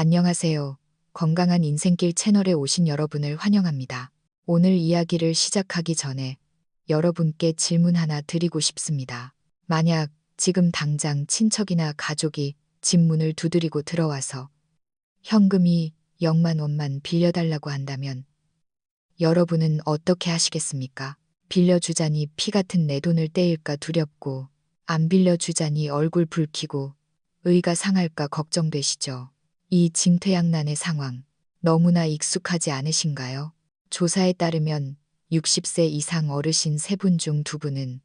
안녕하세요. 건강한 인생길 채널에 오신 여러분을 환영합니다. 오늘 이야기를 시작하기 전에 여러분께 질문 하나 드리고 싶습니다. 만약 지금 당장 친척이나 가족이 집 문을 두드리고 들어와서 현금이 0만 원만 빌려달라고 한다면 여러분은 어떻게 하시겠습니까? 빌려주자니 피 같은 내 돈을 떼일까 두렵고 안 빌려주자니 얼굴 붉히고 의가 상할까 걱정되시죠? 이 징퇴양난의 상황 너무나 익숙하지 않으신가요? 조사에 따르면 60세 이상 어르신 3분 중 2분은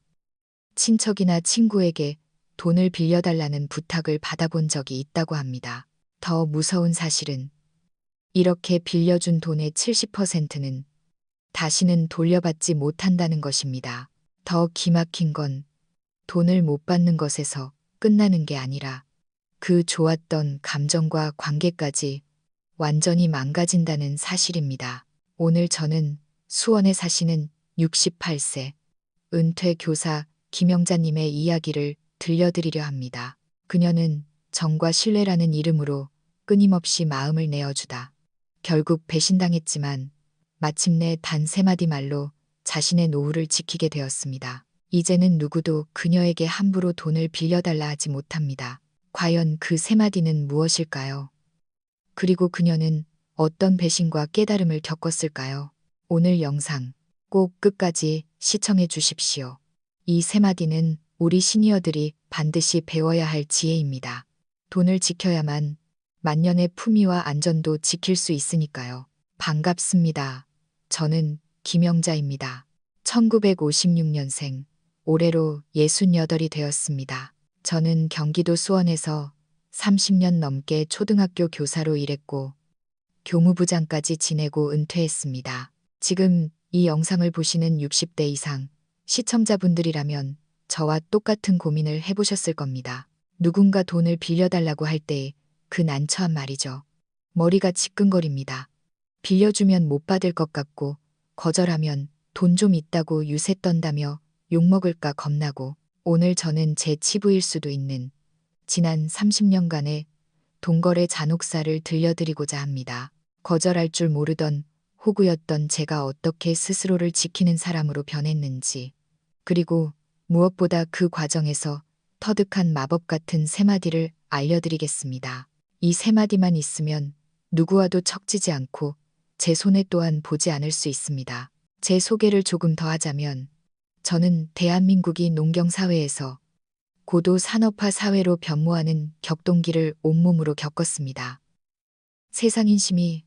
친척이나 친구에게 돈을 빌려달라는 부탁을 받아본 적이 있다고 합니다. 더 무서운 사실은 이렇게 빌려준 돈의 70%는 다시는 돌려받지 못한다는 것입니다. 더 기막힌 건 돈을 못 받는 것에서 끝나는 게 아니라 그 좋았던 감정과 관계까지 완전히 망가진다는 사실입니다. 오늘 저는 수원에 사시는 68세 은퇴 교사 김영자님의 이야기를 들려드리려 합니다. 그녀는 정과 신뢰라는 이름으로 끊임없이 마음을 내어주다 결국 배신당했지만 마침내 단 3마디 말로 자신의 노후를 지키게 되었습니다. 이제는 누구도 그녀에게 함부로 돈을 빌려달라 하지 못합니다. 과연 그 3마디는 무엇일까요? 그리고 그녀는 어떤 배신과 깨달음을 겪었을까요? 오늘 영상 꼭 끝까지 시청해 주십시오. 이 3마디는 우리 시니어들이 반드시 배워야 할 지혜입니다. 돈을 지켜야만 만년의 품위와 안전도 지킬 수 있으니까요. 반갑습니다. 저는 김영자입니다. 1956년생, 올해로 68이 되었습니다. 저는 경기도 수원에서 30년 넘게 초등학교 교사로 일했고 교무부장까지 지내고 은퇴했습니다. 지금 이 영상을 보시는 60대 이상 시청자분들이라면 저와 똑같은 고민을 해보셨을 겁니다. 누군가 돈을 빌려달라고 할 때 그 난처한 말이죠. 머리가 지끈거립니다. 빌려주면 못 받을 것 같고 거절하면 돈 좀 있다고 유세 떤다며 욕먹을까 겁나고 오늘 저는 제 치부일 수도 있는 지난 30년간의 돈거래 잔혹사를 들려드리고자 합니다. 거절할 줄 모르던 호구였던 제가 어떻게 스스로를 지키는 사람으로 변했는지 그리고 무엇보다 그 과정에서 터득한 마법 같은 3마디를 알려드리겠습니다. 이 3마디만 있으면 누구와도 척지지 않고 제 손에 또한 보지 않을 수 있습니다. 제 소개를 조금 더 하자면 저는 대한민국이 농경사회에서 고도 산업화 사회로 변모하는 격동기를 온몸으로 겪었습니다. 세상 인심이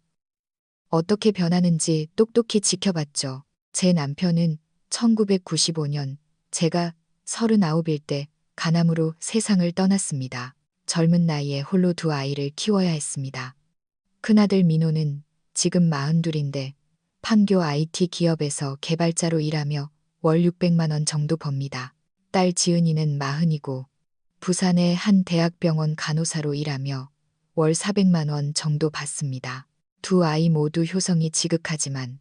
어떻게 변하는지 똑똑히 지켜봤죠. 제 남편은 1995년 제가 39일 때 간암으로 세상을 떠났습니다. 젊은 나이에 홀로 2아이를 키워야 했습니다. 큰아들 민호는 지금 42인데 판교 IT 기업에서 개발자로 일하며 월 600만 원 정도 법니다. 딸 지은이는 40이고 부산의 한 대학병원 간호사로 일하며 월 400만 원 정도 받습니다. 2아이 모두 효성이 지극하지만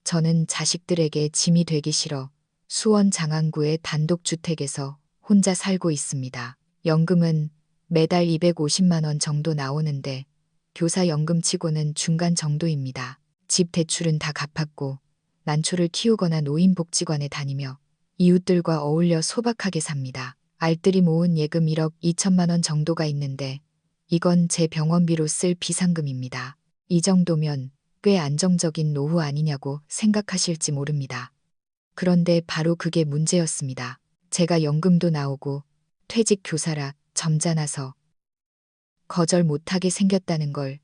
저는 자식들에게 짐이 되기 싫어 수원 장안구의 단독주택에서 혼자 살고 있습니다. 연금은 매달 250만 원 정도 나오는데 교사 연금치고는 중간 정도입니다. 집 대출은 다 갚았고 난초를 키우거나 노인복지관에 다니며 이웃들과 어울려 소박하게 삽니다. 알뜰히 모은 예금 1억 2천만 원 정도가 있는데 이건 제 병원비로 쓸 비상금입니다. 이 정도면 꽤 안정적인 노후 아니냐고 생각하실지 모릅니다. 그런데 바로 그게 문제였습니다. 제가 연금도 나오고 퇴직 교사라 점잖아서 거절 못하게 생겼다는 걸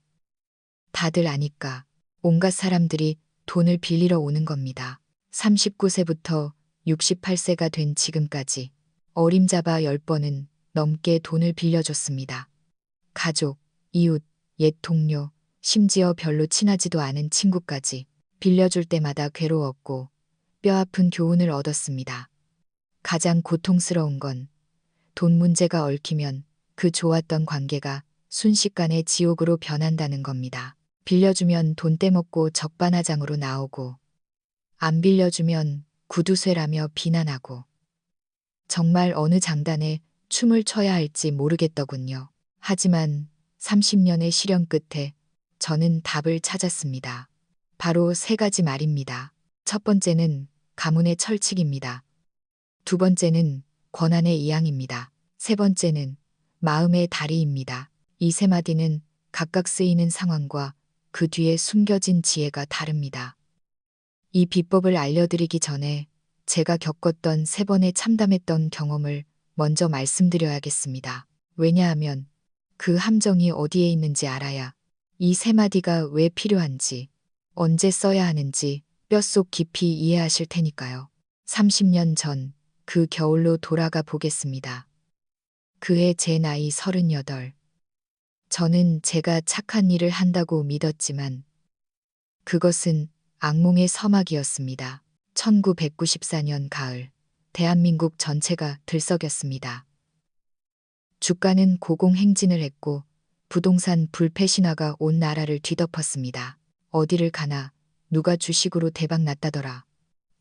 다들 아니까 온갖 사람들이 돈을 빌리러 오는 겁니다. 39세부터 68세가 된 지금까지 어림잡아 10번은 넘게 돈을 빌려줬습니다. 가족, 이웃, 옛 동료, 심지어 별로 친하지도 않은 친구까지 빌려줄 때마다 괴로웠고 뼈아픈 교훈을 얻었습니다. 가장 고통스러운 건 돈 문제가 얽히면 그 좋았던 관계가 순식간에 지옥으로 변한다는 겁니다. 빌려주면 돈 떼먹고 적반하장으로 나오고 안 빌려주면 구두쇠라며 비난하고 정말 어느 장단에 춤을 춰야 할지 모르겠더군요. 하지만 30년의 실현 끝에 저는 답을 찾았습니다. 바로 세 가지 말입니다. 첫 번째는 가문의 철칙입니다. 두 번째는 권한의 이양입니다. 세 번째는 마음의 다리입니다. 이 세 마디는 각각 쓰이는 상황과 그 뒤에 숨겨진 지혜가 다릅니다. 이 비법을 알려드리기 전에 제가 겪었던 3번의 참담했던 경험을 먼저 말씀드려야겠습니다. 왜냐하면 그 함정이 어디에 있는지 알아야 이 세 마디가 왜 필요한지, 언제 써야 하는지 뼛속 깊이 이해하실 테니까요. 30년 전 그 겨울로 돌아가 보겠습니다. 그해 제 나이 38. 저는 제가 착한 일을 한다고 믿었지만 그것은 악몽의 서막이었습니다. 1994년 가을, 대한민국 전체가 들썩였습니다. 주가는 고공행진을 했고 부동산 불패신화가 온 나라를 뒤덮었습니다. 어디를 가나 누가 주식으로 대박 났다더라.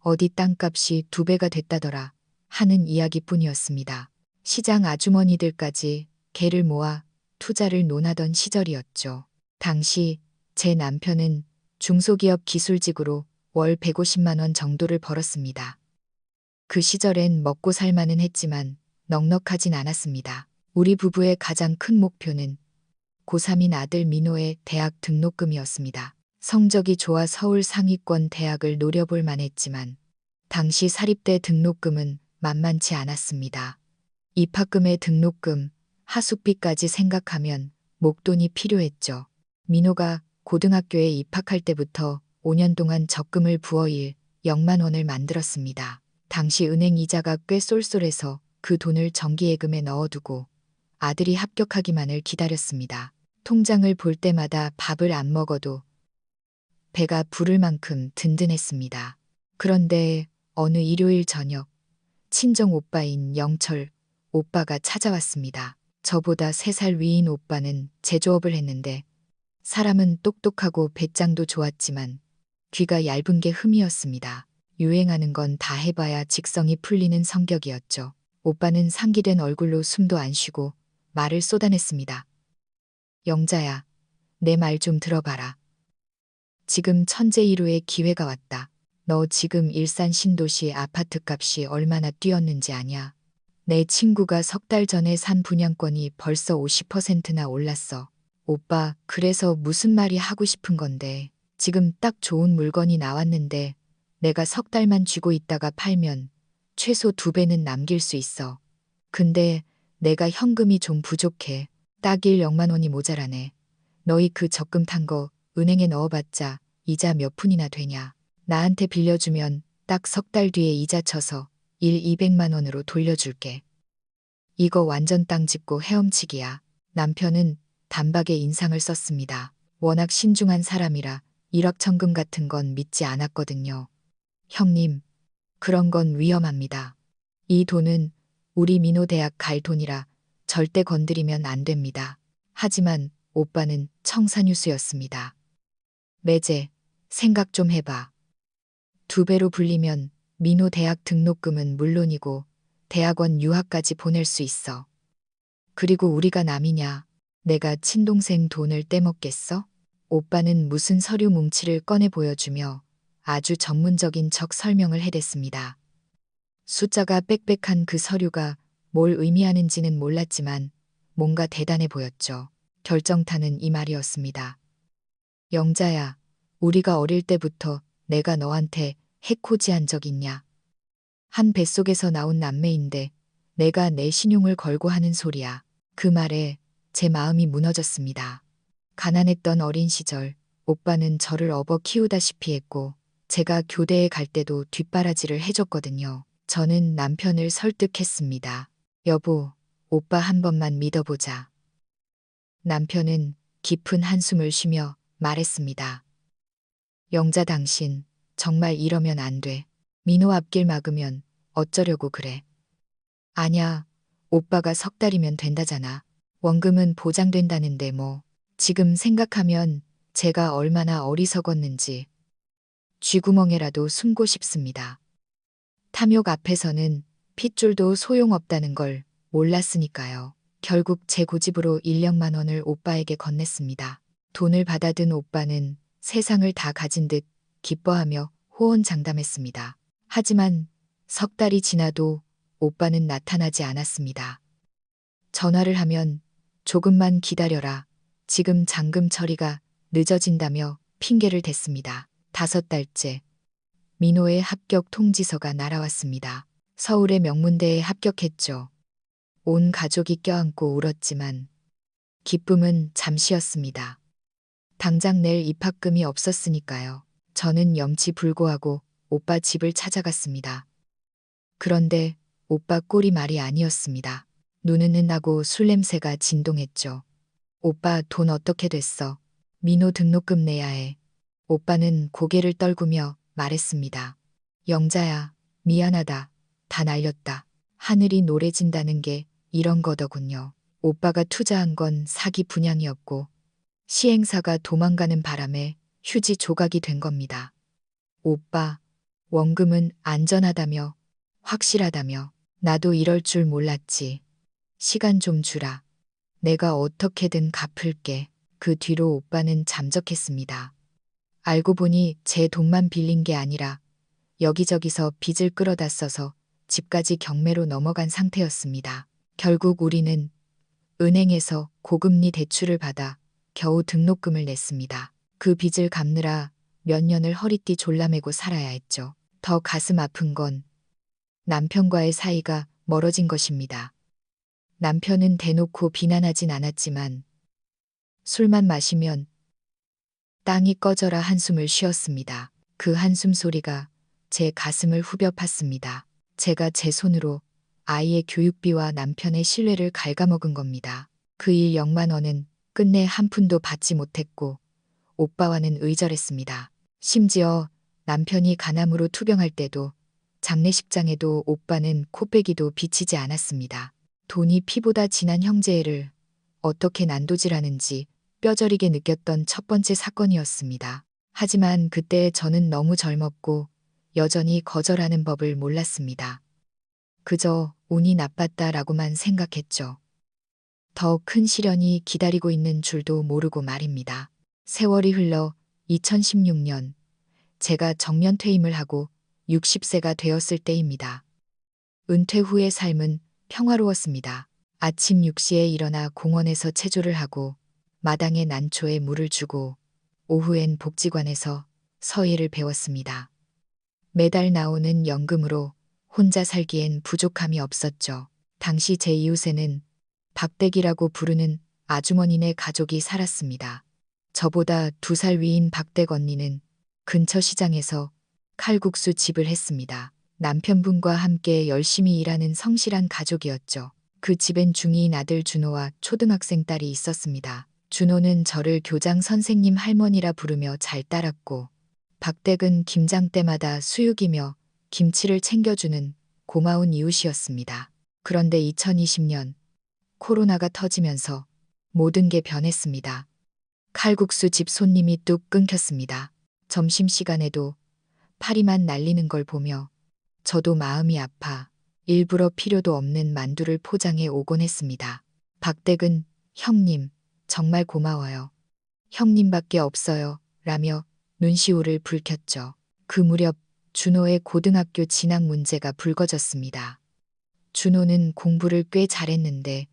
어디 땅값이 2배가 됐다더라. 하는 이야기뿐이었습니다. 시장 아주머니들까지 개를 모아 투자를 논하던 시절이었죠. 당시 제 남편은 중소기업 기술직으로 월 150만 원 정도를 벌었습니다. 그 시절엔 먹고 살만은 했지만 넉넉하진 않았습니다. 우리 부부의 가장 큰 목표는 고3인 아들 민호의 대학 등록금이었습니다. 성적이 좋아 서울 상위권 대학을 노려볼 만했지만 당시 사립대 등록금은 만만치 않았습니다. 입학금의 등록금, 하숙비까지 생각하면 목돈이 필요했죠. 민호가 고등학교에 입학할 때부터 5년 동안 적금을 부어 0만 원을 만들었습니다. 당시 은행 이자가 꽤 쏠쏠해서 그 돈을 정기예금에 넣어두고 아들이 합격하기만을 기다렸습니다. 통장을 볼 때마다 밥을 안 먹어도 배가 부를 만큼 든든했습니다. 그런데 어느 일요일 저녁 친정 오빠인 영철 오빠가 찾아왔습니다. 저보다 3살 위인 오빠는 제조업을 했는데 사람은 똑똑하고 배짱도 좋았지만 귀가 얇은 게 흠이었습니다. 유행하는 건 다 해봐야 직성이 풀리는 성격이었죠. 오빠는 상기된 얼굴로 숨도 안 쉬고 말을 쏟아냈습니다. 영자야, 내 말 좀 들어봐라. 지금 천재일우의 기회가 왔다. 너 지금 일산 신도시 아파트 값이 얼마나 뛰었는지 아냐? 내 친구가 3달 전에 산 분양권이 벌써 50%나 올랐어. 오빠, 그래서 무슨 말이 하고 싶은 건데 지금 딱 좋은 물건이 나왔는데 내가 3달만 쥐고 있다가 팔면 최소 2배는 남길 수 있어. 근데 내가 현금이 좀 부족해. 딱 0만 원이 모자라네. 너희 그 적금 탄 거 은행에 넣어봤자 이자 몇 푼이나 되냐. 나한테 빌려주면 딱 3달 뒤에 이자 쳐서 200만 원으로 돌려줄게. 이거 완전 땅 짚고 헤엄치기야. 남편은 단박에 인상을 썼습니다. 워낙 신중한 사람이라 일확천금 같은 건 믿지 않았거든요. 형님, 그런 건 위험합니다. 이 돈은 우리 민호 대학 갈 돈이라 절대 건드리면 안 됩니다. 하지만 오빠는 청산유수였습니다. 매제, 생각 좀 해봐. 2배로 불리면 민호 대학 등록금은 물론이고 대학원 유학까지 보낼 수 있어. 그리고 우리가 남이냐? 내가 친동생 돈을 떼먹겠어? 오빠는 무슨 서류 뭉치를 꺼내 보여주며 아주 전문적인 척 설명을 해댔습니다. 숫자가 빽빽한 그 서류가 뭘 의미하는지는 몰랐지만 뭔가 대단해 보였죠. 결정타는 이 말이었습니다. 영자야, 우리가 어릴 때부터 내가 너한테 해코지한 적 있냐? 한 뱃속에서 나온 남매인데 내가 내 신용을 걸고 하는 소리야. 그 말에 제 마음이 무너졌습니다. 가난했던 어린 시절 오빠는 저를 업어 키우다시피 했고 제가 교대에 갈 때도 뒷바라지를 해줬거든요. 저는 남편을 설득했습니다. 여보, 오빠 한 번만 믿어보자. 남편은 깊은 한숨을 쉬며 말했습니다. 영자 당신 정말 이러면 안 돼. 민호 앞길 막으면 어쩌려고 그래. 아냐, 오빠가 3달이면 된다잖아. 원금은 보장된다는데 뭐. 지금 생각하면 제가 얼마나 어리석었는지 쥐구멍에라도 숨고 싶습니다. 탐욕 앞에서는 핏줄도 소용없다는 걸 몰랐으니까요. 결국 제 고집으로 1력만 원을 오빠에게 건넸습니다. 돈을 받아든 오빠는 세상을 다 가진 듯 기뻐하며 호언장담했습니다. 하지만 석 달이 지나도 오빠는 나타나지 않았습니다. 전화를 하면 조금만 기다려라. 지금 잔금 처리가 늦어진다며 핑계를 댔습니다. 5달째 민호의 합격 통지서가 날아왔습니다. 서울의 명문대에 합격했죠. 온 가족이 껴안고 울었지만 기쁨은 잠시였습니다. 당장 낼 입학금이 없었으니까요. 저는 염치불고하고 오빠 집을 찾아갔습니다. 그런데 오빠 꼴이 말이 아니었습니다. 눈은 은하고 술 냄새가 진동했죠. 오빠 돈 어떻게 됐어? 민호 등록금 내야 해. 오빠는 고개를 떨구며 말했습니다. 영자야, 미안하다. 다 날렸다. 하늘이 노래진다는 게 이런 거더군요. 오빠가 투자한 건 사기 분양이었고 시행사가 도망가는 바람에 휴지 조각이 된 겁니다. 오빠, 원금은 안전하다며, 확실하다며, 나도 이럴 줄 몰랐지. 시간 좀 주라. 내가 어떻게든 갚을게. 그 뒤로 오빠는 잠적했습니다. 알고 보니 제 돈만 빌린 게 아니라 여기저기서 빚을 끌어다 써서 집까지 경매로 넘어간 상태였습니다. 결국 우리는 은행에서 고금리 대출을 받아 겨우 등록금을 냈습니다. 그 빚을 갚느라 몇 년을 허리띠 졸라매고 살아야 했죠. 더 가슴 아픈 건 남편과의 사이가 멀어진 것입니다. 남편은 대놓고 비난하진 않았지만 술만 마시면 땅이 꺼져라 한숨을 쉬었습니다. 그 한숨 소리가 제 가슴을 후벼 팠습니다. 제가 제 손으로 아이의 교육비와 남편의 신뢰를 갉아먹은 겁니다. 그 일 0만 원은 끝내 한 푼도 받지 못했고 오빠와는 의절했습니다. 심지어 남편이 간암으로 투병할 때도 장례식장에도 오빠는 코빼기도 비치지 않았습니다. 돈이 피보다 진한 형제애를 어떻게 난도질하는지 뼈저리게 느꼈던 첫 번째 사건이었습니다. 하지만 그때 저는 너무 젊었고 여전히 거절하는 법을 몰랐습니다. 그저 운이 나빴다라고만 생각했죠. 더 큰 시련이 기다리고 있는 줄도 모르고 말입니다. 세월이 흘러 2016년 제가 정년 퇴임을 하고 60세가 되었을 때입니다. 은퇴 후의 삶은 평화로웠습니다. 아침 6시에 일어나 공원에서 체조를 하고 마당에 난초에 물을 주고 오후엔 복지관에서 서예를 배웠습니다. 매달 나오는 연금으로 혼자 살기엔 부족함이 없었죠. 당시 제 이웃에는 박댁이라고 부르는 아주머니네 가족이 살았습니다. 저보다 2살 위인 박댁 언니는 근처 시장에서 칼국수 집을 했습니다. 남편분과 함께 열심히 일하는 성실한 가족이었죠. 그 집엔 중2인 아들 준호와 초등학생 딸이 있었습니다. 준호는 저를 교장 선생님 할머니라 부르며 잘 따랐고 박댁은 김장 때마다 수육이며 김치를 챙겨주는 고마운 이웃이었습니다. 그런데 2020년 코로나가 터지면서 모든 게 변했습니다. 칼국수 집 손님이 뚝 끊겼습니다. 점심시간에도 파리만 날리는 걸 보며 저도 마음이 아파 일부러 필요도 없는 만두를 포장해 오곤 했습니다. 박댁은 형님 정말 고마워요. 형님밖에 없어요. 라며 눈시울을 붉혔죠. 그 무렵 준호의 고등학교 진학 문제가 불거졌습니다. 준호는 공부를 꽤 잘했는데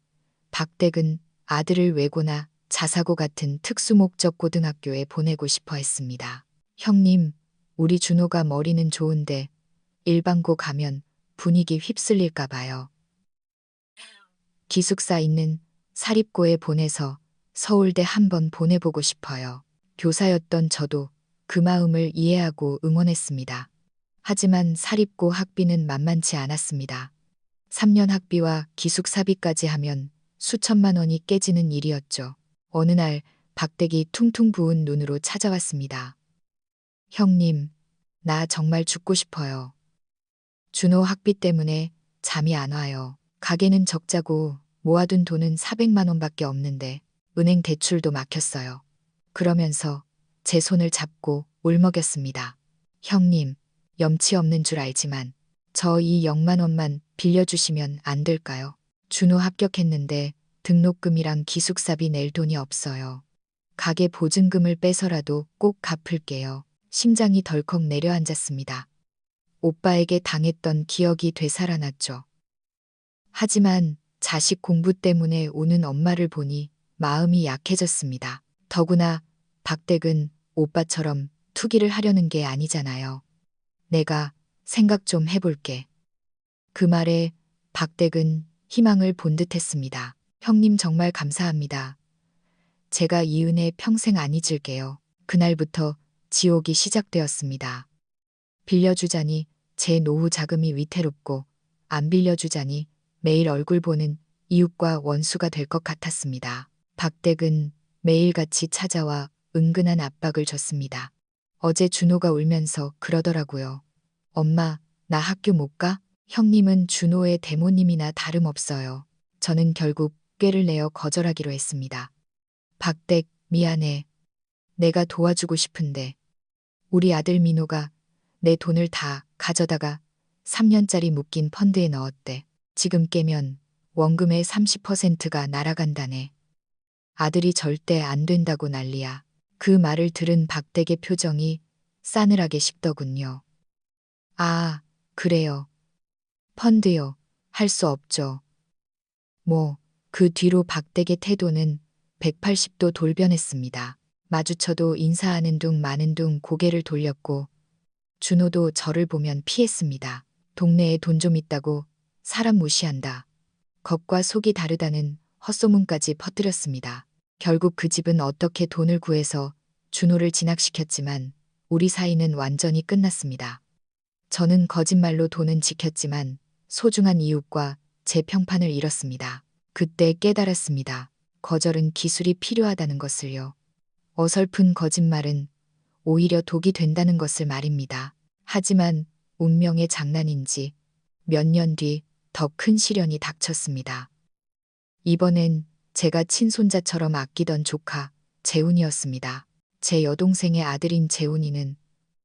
박댁은 아들을 외고나 자사고 같은 특수목적 고등학교에 보내고 싶어 했습니다. 형님, 우리 준호가 머리는 좋은데 일반고 가면 분위기 휩쓸릴까 봐요. 기숙사 있는 사립고에 보내서 서울대 한번 보내보고 싶어요. 교사였던 저도 그 마음을 이해하고 응원했습니다. 하지만 사립고 학비는 만만치 않았습니다. 3년 학비와 기숙사비까지 하면 수천만 원이 깨지는 일이었죠. 어느 날 박댁이 퉁퉁 부은 눈으로 찾아왔습니다. 형님, 나 정말 죽고 싶어요. 준호 학비 때문에 잠이 안 와요. 가게는 적자고 모아둔 돈은 400만 원밖에 없는데 은행 대출도 막혔어요. 그러면서 제 손을 잡고 울먹였습니다. 형님, 염치 없는 줄 알지만 저 이 0만 원만 빌려주시면 안 될까요? 준호 합격했는데 등록금이랑 기숙사비 낼 돈이 없어요. 가게 보증금을 빼서라도 꼭 갚을게요. 심장이 덜컥 내려앉았습니다. 오빠에게 당했던 기억이 되살아났죠. 하지만 자식 공부 때문에 우는 엄마를 보니 마음이 약해졌습니다. 더구나 박댁은 오빠처럼 투기를 하려는 게 아니잖아요. 내가 생각 좀 해볼게. 그 말에 박댁은 희망을 본 듯했습니다. 형님 정말 감사합니다. 제가 이 은혜 평생 안 잊을게요. 그날부터 지옥이 시작되었습니다. 빌려주자니 제 노후 자금이 위태롭고 안 빌려주자니 매일 얼굴 보는 이웃과 원수가 될 것 같았습니다. 박댁은 매일같이 찾아와 은근한 압박을 줬습니다. 어제 준호가 울면서 그러더라고요. 엄마, 나 학교 못 가? 형님은 준호의 대모님이나 다름없어요. 저는 결국 꾀를 내어 거절하기로 했습니다. 박댁, 미안해. 내가 도와주고 싶은데 우리 아들 민호가 내 돈을 다 가져다가 3년짜리 묶인 펀드에 넣었대. 지금 깨면 원금의 30%가 날아간다네. 아들이 절대 안 된다고 난리야. 그 말을 들은 박댁의 표정이 싸늘하게 식더군요. 아, 그래요. 펀드요. 할 수 없죠. 그 뒤로 박댁의 태도는 180도 돌변했습니다. 마주쳐도 인사하는 둥 마는 둥 고개를 돌렸고 준호도 저를 보면 피했습니다. 동네에 돈 좀 있다고 사람 무시한다. 겉과 속이 다르다는 헛소문까지 퍼뜨렸습니다. 결국 그 집은 어떻게 돈을 구해서 준호를 진학시켰지만 우리 사이는 완전히 끝났습니다. 저는 거짓말로 돈은 지켰지만 소중한 이웃과 제 평판을 잃었습니다. 그때 깨달았습니다. 거절은 기술이 필요하다는 것을요. 어설픈 거짓말은 오히려 독이 된다는 것을 말입니다. 하지만 운명의 장난인지 몇 년 뒤 더 큰 시련이 닥쳤습니다. 이번엔 제가 친손자처럼 아끼던 조카 재훈이었습니다. 제 여동생의 아들인 재훈이는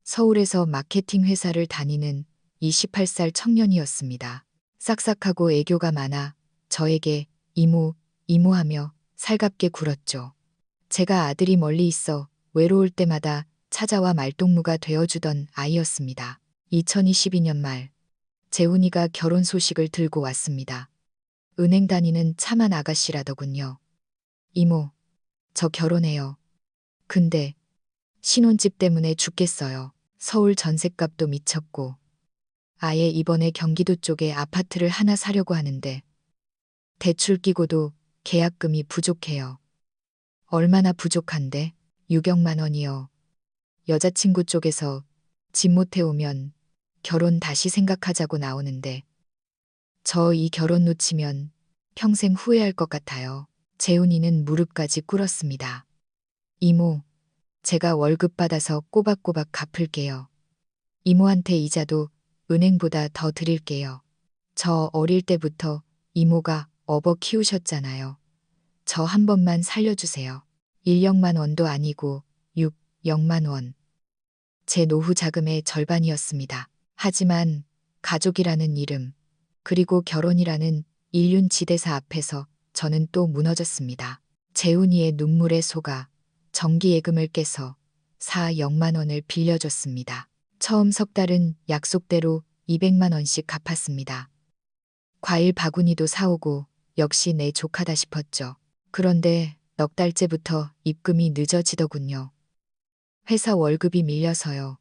서울에서 마케팅 회사를 다니는 28살 청년이었습니다. 싹싹하고 애교가 많아 저에게 이모, 이모하며 살갑게 굴었죠. 제가 아들이 멀리 있어 외로울 때마다 찾아와 말동무가 되어주던 아이였습니다. 2022년 말 재훈이가 결혼 소식을 들고 왔습니다. 은행 다니는 참한 아가씨라더군요. 이모, 저 결혼해요. 근데 신혼집 때문에 죽겠어요. 서울 전셋값도 미쳤고 아예 이번에 경기도 쪽에 아파트를 하나 사려고 하는데 대출 끼고도 계약금이 부족해요. 얼마나 부족한데? 6억만 원이요. 여자친구 쪽에서 집 못해오면 결혼 다시 생각하자고 나오는데 저 이 결혼 놓치면 평생 후회할 것 같아요. 재훈이는 무릎까지 꿇었습니다. 이모, 제가 월급 받아서 꼬박꼬박 갚을게요. 이모한테 이자도 은행보다 더 드릴게요. 저 어릴 때부터 이모가 업어 키우셨잖아요. 저 한 번만 살려주세요. 1억만 원도 아니고 6억만 원. 제 노후 자금의 절반이었습니다. 하지만 가족이라는 이름, 그리고 결혼이라는 일륜지대사 앞에서 저는 또 무너졌습니다. 재훈이의 눈물에 속아 정기예금을 깨서 4억만 원을 빌려줬습니다. 처음 석 달은 약속대로 200만 원씩 갚았습니다. 과일 바구니도 사오고 역시 내 조카다 싶었죠. 그런데 넉 달째부터 입금이 늦어지더군요. 회사 월급이 밀려서요.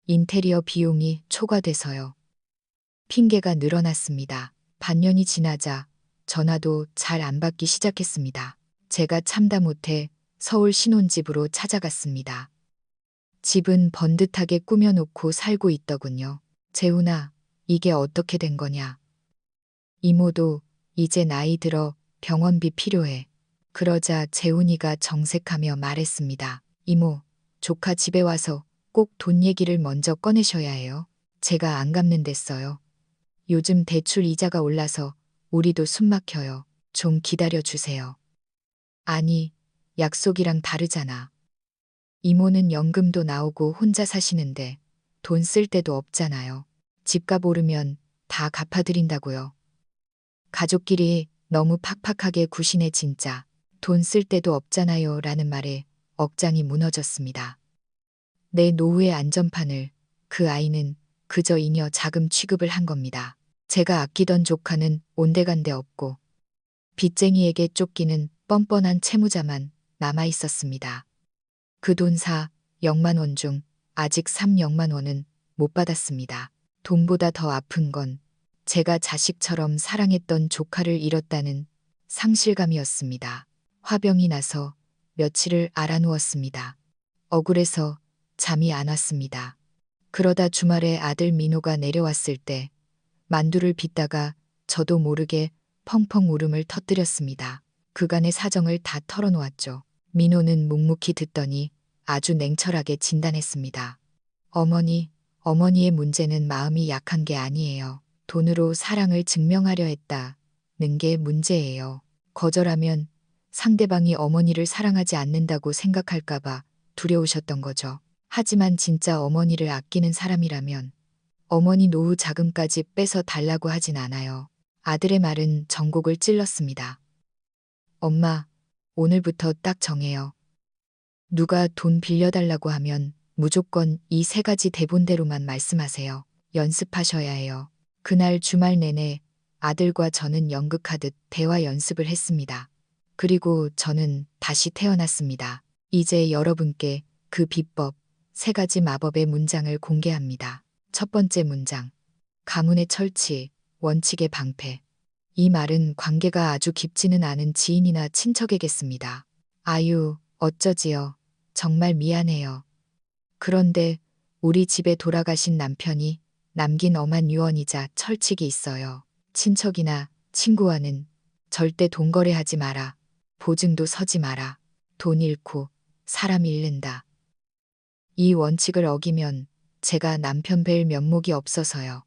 인테리어 비용이 초과돼서요. 핑계가 늘어났습니다. 반년이 지나자 전화도 잘 안 받기 시작했습니다. 제가 참다 못해 서울 신혼집으로 찾아갔습니다. 집은 번듯하게 꾸며놓고 살고 있더군요. 재훈아, 이게 어떻게 된 거냐? 이모도 이제 나이 들어 병원비 필요해. 그러자 재훈이가 정색하며 말했습니다. 이모, 조카 집에 와서 꼭 돈 얘기를 먼저 꺼내셔야 해요. 제가 안 갚는댔어요. 요즘 대출 이자가 올라서 우리도 숨 막혀요. 좀 기다려 주세요. 아니, 약속이랑 다르잖아. 이모는 연금도 나오고 혼자 사시는데 돈 쓸 데도 없잖아요. 집값 오르면 다 갚아드린다고요. 가족끼리 너무 팍팍하게 구시네 진짜. 돈 쓸 데도 없잖아요 라는 말에 억장이 무너졌습니다. 내 노후의 안전판을 그 아이는 그저 잉여 자금 취급을 한 겁니다. 제가 아끼던 조카는 온데간데 없고 빚쟁이에게 쫓기는 뻔뻔한 채무자만 남아 있었습니다. 그 돈 4억만 원 중 아직 3억만 원은 못 받았습니다. 돈보다 더 아픈 건 제가 자식처럼 사랑했던 조카를 잃었다는 상실감이었습니다. 화병이 나서 며칠을 알아누웠습니다. 억울해서 잠이 안 왔습니다. 그러다 주말에 아들 민호가 내려왔을 때 만두를 빚다가 저도 모르게 펑펑 울음을 터뜨렸습니다. 그간의 사정을 다 털어놓았죠. 민호는 묵묵히 듣더니 아주 냉철하게 진단했습니다. 어머니의 문제는 마음이 약한 게 아니에요. 돈으로 사랑을 증명하려 했다는 게 문제예요. 거절하면 상대방이 어머니를 사랑하지 않는다고 생각할까봐 두려우셨던 거죠. 하지만 진짜 어머니를 아끼는 사람이라면 어머니 노후 자금까지 뺏어 달라고 하진 않아요. 아들의 말은 전곡을 찔렀습니다. 엄마, 오늘부터 딱 정해요. 누가 돈 빌려달라고 하면 무조건 이 3가지 대본대로만 말씀하세요. 연습하셔야 해요. 그날 주말 내내 아들과 저는 연극하듯 대화 연습을 했습니다. 그리고 저는 다시 태어났습니다. 이제 여러분께 그 비법 3가지 마법의 문장을 공개합니다. 첫 번째 문장. 가문의 철치, 원칙의 방패. 이 말은 관계가 아주 깊지는 않은 지인이나 친척에게 씁니다. 아유, 어쩌지요. 정말 미안해요. 그런데 우리 집에 돌아가신 남편이 남긴 엄한 유언이자 철칙이 있어요. 친척이나 친구와는 절대 돈 거래하지 마라. 보증도 서지 마라. 돈 잃고 사람 잃는다. 이 원칙을 어기면 제가 남편 뵐 면목이 없어서요.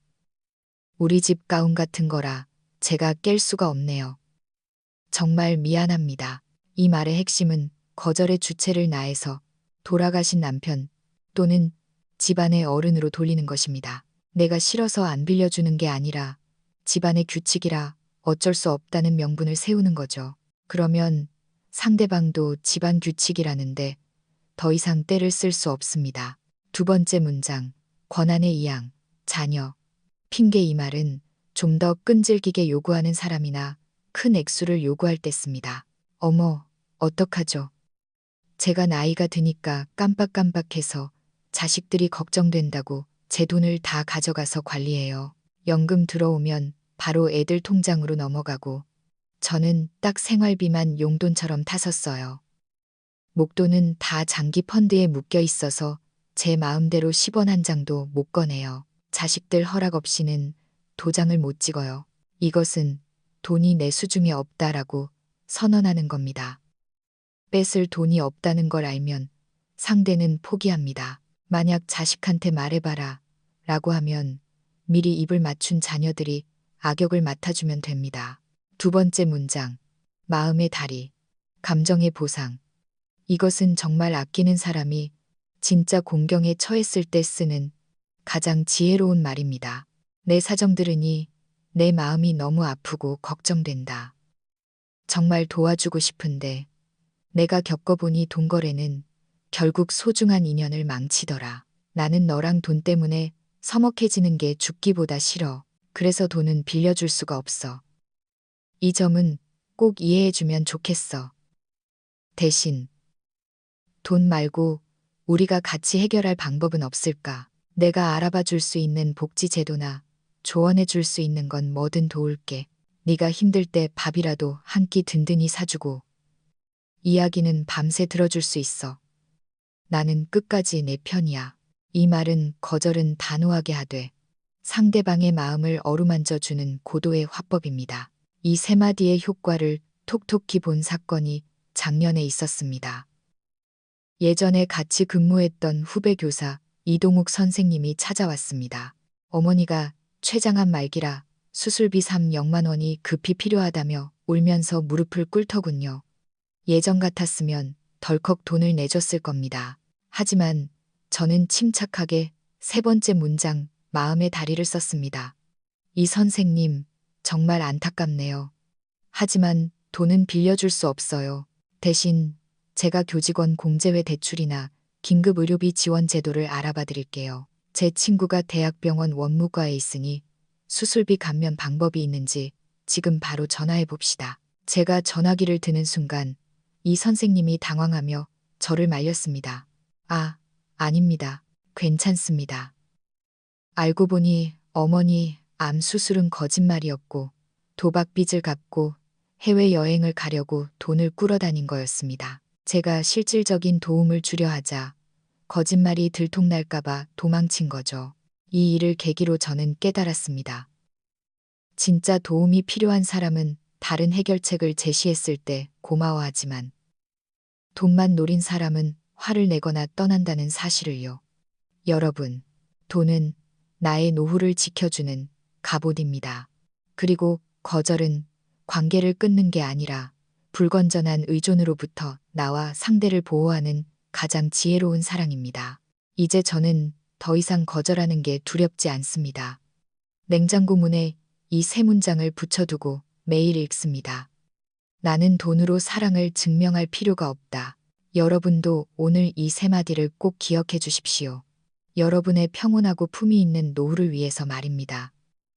우리 집 가훈 같은 거라 제가 깰 수가 없네요. 정말 미안합니다. 이 말의 핵심은 거절의 주체를 나에서 돌아가신 남편 또는 집안의 어른으로 돌리는 것입니다. 내가 싫어서 안 빌려주는 게 아니라 집안의 규칙이라 어쩔 수 없다는 명분을 세우는 거죠. 그러면 상대방도 집안 규칙이라는데 더 이상 떼를 쓸 수 없습니다. 두 번째 문장, 권한의 이양, 자녀. 핑계. 이 말은 좀 더 끈질기게 요구하는 사람이나 큰 액수를 요구할 때 씁니다. 어머, 어떡하죠? 제가 나이가 드니까 깜빡깜빡해서 자식들이 걱정된다고 제 돈을 다 가져가서 관리해요. 연금 들어오면 바로 애들 통장으로 넘어가고 저는 딱 생활비만 용돈처럼 타서 써요. 목돈은 다 장기 펀드에 묶여 있어서 제 마음대로 10원 한 장도 못 꺼내요. 자식들 허락 없이는 도장을 못 찍어요. 이것은 돈이 내 수중에 없다라고 선언하는 겁니다. 뺏을 돈이 없다는 걸 알면 상대는 포기합니다. 만약 자식한테 말해봐라 라고 하면 미리 입을 맞춘 자녀들이 악역을 맡아주면 됩니다. 두 번째 문장, 마음의 다리, 감정의 보상. 이것은 정말 아끼는 사람이 진짜 공경에 처했을 때 쓰는 가장 지혜로운 말입니다. 내 사정 들으니 내 마음이 너무 아프고 걱정된다. 정말 도와주고 싶은데 내가 겪어보니 돈거래는 결국 소중한 인연을 망치더라. 나는 너랑 돈 때문에 서먹해지는 게 죽기보다 싫어. 그래서 돈은 빌려줄 수가 없어. 이 점은 꼭 이해해주면 좋겠어. 대신 돈 말고 우리가 같이 해결할 방법은 없을까? 내가 알아봐 줄 수 있는 복지 제도나 조언해 줄 수 있는 건 뭐든 도울게. 네가 힘들 때 밥이라도 한 끼 든든히 사주고 이야기는 밤새 들어줄 수 있어. 나는 끝까지 내 편이야. 이 말은 거절은 단호하게 하되 상대방의 마음을 어루만져 주는 고도의 화법입니다. 이 3마디의 효과를 톡톡히 본 사건이 작년에 있었습니다. 예전에 같이 근무했던 후배 교사 이동욱 선생님이 찾아왔습니다. 어머니가 췌장암 말기라 수술비 3억만 원이 급히 필요하다며 울면서 무릎을 꿇더군요. 예전 같았으면 덜컥 돈을 내줬을 겁니다. 하지만 저는 침착하게 3번째 문장 마음의 다리를 썼습니다. 이 선생님 정말 안타깝네요. 하지만 돈은 빌려줄 수 없어요. 대신 제가 교직원 공제회 대출이나 긴급 의료비 지원 제도를 알아봐 드릴게요. 제 친구가 대학병원 원무과에 있으니 수술비 감면 방법이 있는지 지금 바로 전화해 봅시다. 제가 전화기를 드는 순간 이 선생님이 당황하며 저를 말렸습니다. 아, 아닙니다. 괜찮습니다. 알고 보니 어머니 암 수술은 거짓말이었고 도박빚을 갚고 해외여행을 가려고 돈을 꾸러다닌 거였습니다. 제가 실질적인 도움을 주려 하자 거짓말이 들통날까봐 도망친 거죠. 이 일을 계기로 저는 깨달았습니다. 진짜 도움이 필요한 사람은 다른 해결책을 제시했을 때 고마워하지만 돈만 노린 사람은 화를 내거나 떠난다는 사실을요. 여러분, 돈은 나의 노후를 지켜주는 갑옷입니다. 그리고 거절은 관계를 끊는 게 아니라 불건전한 의존으로부터 나와 상대를 보호하는 가장 지혜로운 사랑입니다. 이제 저는 더 이상 거절하는 게 두렵지 않습니다. 냉장고 문에 이 세 문장을 붙여두고 매일 읽습니다. 나는 돈으로 사랑을 증명할 필요가 없다. 여러분도 오늘 이 세 마디를 꼭 기억해 주십시오. 여러분의 평온하고 품위 있는 노후를 위해서 말입니다.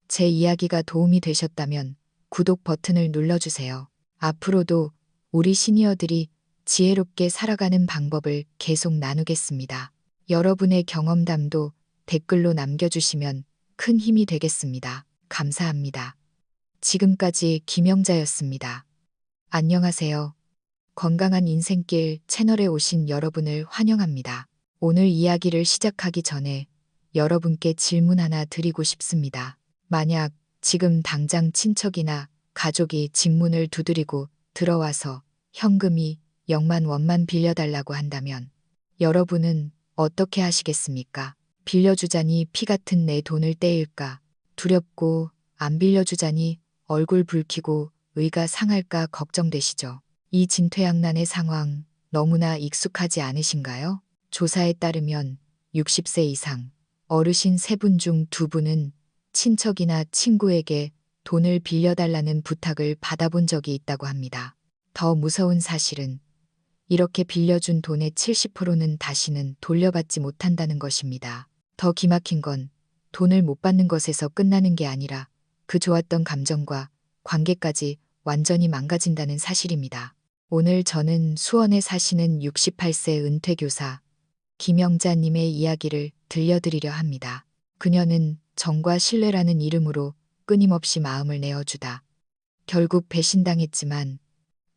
제 이야기가 도움이 되셨다면 구독 버튼을 눌러주세요. 앞으로도 우리 시니어들이 지혜롭게 살아가는 방법을 계속 나누겠습니다. 여러분의 경험담도 댓글로 남겨주시면 큰 힘이 되겠습니다. 감사합니다. 지금까지 김영자였습니다. 안녕하세요. 건강한 인생길 채널에 오신 여러분을 환영합니다. 오늘 이야기를 시작하기 전에 여러분께 질문 하나 드리고 싶습니다. 만약 지금 당장 친척이나 가족이 집 문을 두드리고 들어와서 현금이 0만 원만 빌려달라고 한다면 여러분은 어떻게 하시겠습니까? 빌려주자니 피 같은 내 돈을 떼일까? 두렵고 안 빌려주자니 얼굴 붉히고 의가 상할까 걱정되시죠? 이 진퇴양난의 상황 너무나 익숙하지 않으신가요? 조사에 따르면 60세 이상 어르신 3분 중 2분은 친척이나 친구에게 돈을 빌려달라는 부탁을 받아본 적이 있다고 합니다. 더 무서운 사실은 이렇게 빌려준 돈의 70%는 다시는 돌려받지 못한다는 것입니다. 더 기막힌 건 돈을 못 받는 것에서 끝나는 게 아니라 그 좋았던 감정과 관계까지 완전히 망가진다는 사실입니다. 오늘 저는 수원에 사시는 68세 은퇴교사 김영자님의 이야기를 들려드리려 합니다. 그녀는 정과 신뢰라는 이름으로 끊임없이 마음을 내어주다 결국 배신당했지만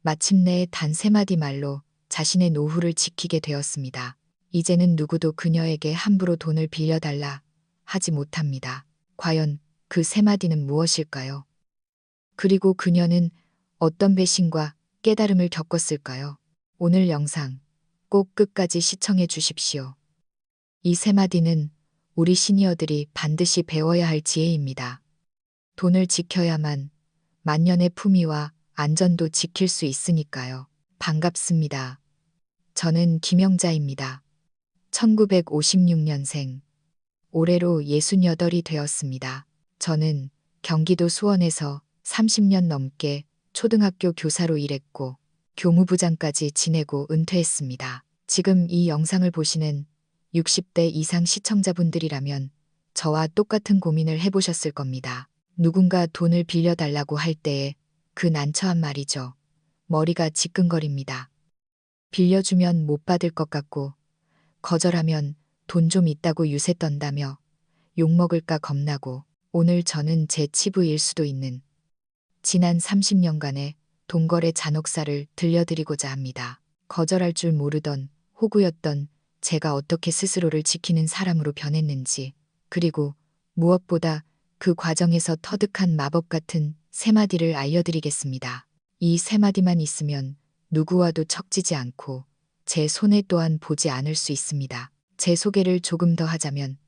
마침내 단 3마디 말로 자신의 노후를 지키게 되었습니다. 이제는 누구도 그녀에게 함부로 돈을 빌려달라 하지 못합니다. 과연 그 3마디는 무엇일까요? 그리고 그녀는 어떤 배신과 깨달음을 겪었을까요? 오늘 영상 꼭 끝까지 시청해 주십시오. 이 3마디는 우리 시니어들이 반드시 배워야 할 지혜입니다. 돈을 지켜야만 만년의 품위와 안전도 지킬 수 있으니까요. 반갑습니다. 저는 김영자입니다. 1956년생. 올해로 68이 되었습니다. 저는 경기도 수원에서 30년 넘게 초등학교 교사로 일했고 교무부장까지 지내고 은퇴했습니다. 지금 이 영상을 보시는 60대 이상 시청자분들이라면 저와 똑같은 고민을 해보셨을 겁니다. 누군가 돈을 빌려달라고 할 때에 그 난처한 말이죠. 머리가 지끈거립니다. 빌려주면 못 받을 것 같고 거절하면 돈 좀 있다고 유세 떤다며 욕먹을까 겁나고 오늘 저는 제 치부일 수도 있는 지난 30년간의 돈거래 잔혹사를 들려드리고자 합니다. 거절할 줄 모르던 호구였던 제가 어떻게 스스로를 지키는 사람으로 변했는지 그리고 무엇보다 그 과정에서 터득한 마법 같은 3마디를 알려드리겠습니다. 이 3마디만 있으면 누구와도 척지지 않고 제 손에 또한 보지 않을 수 있습니다. 제 소개를 조금 더 하자면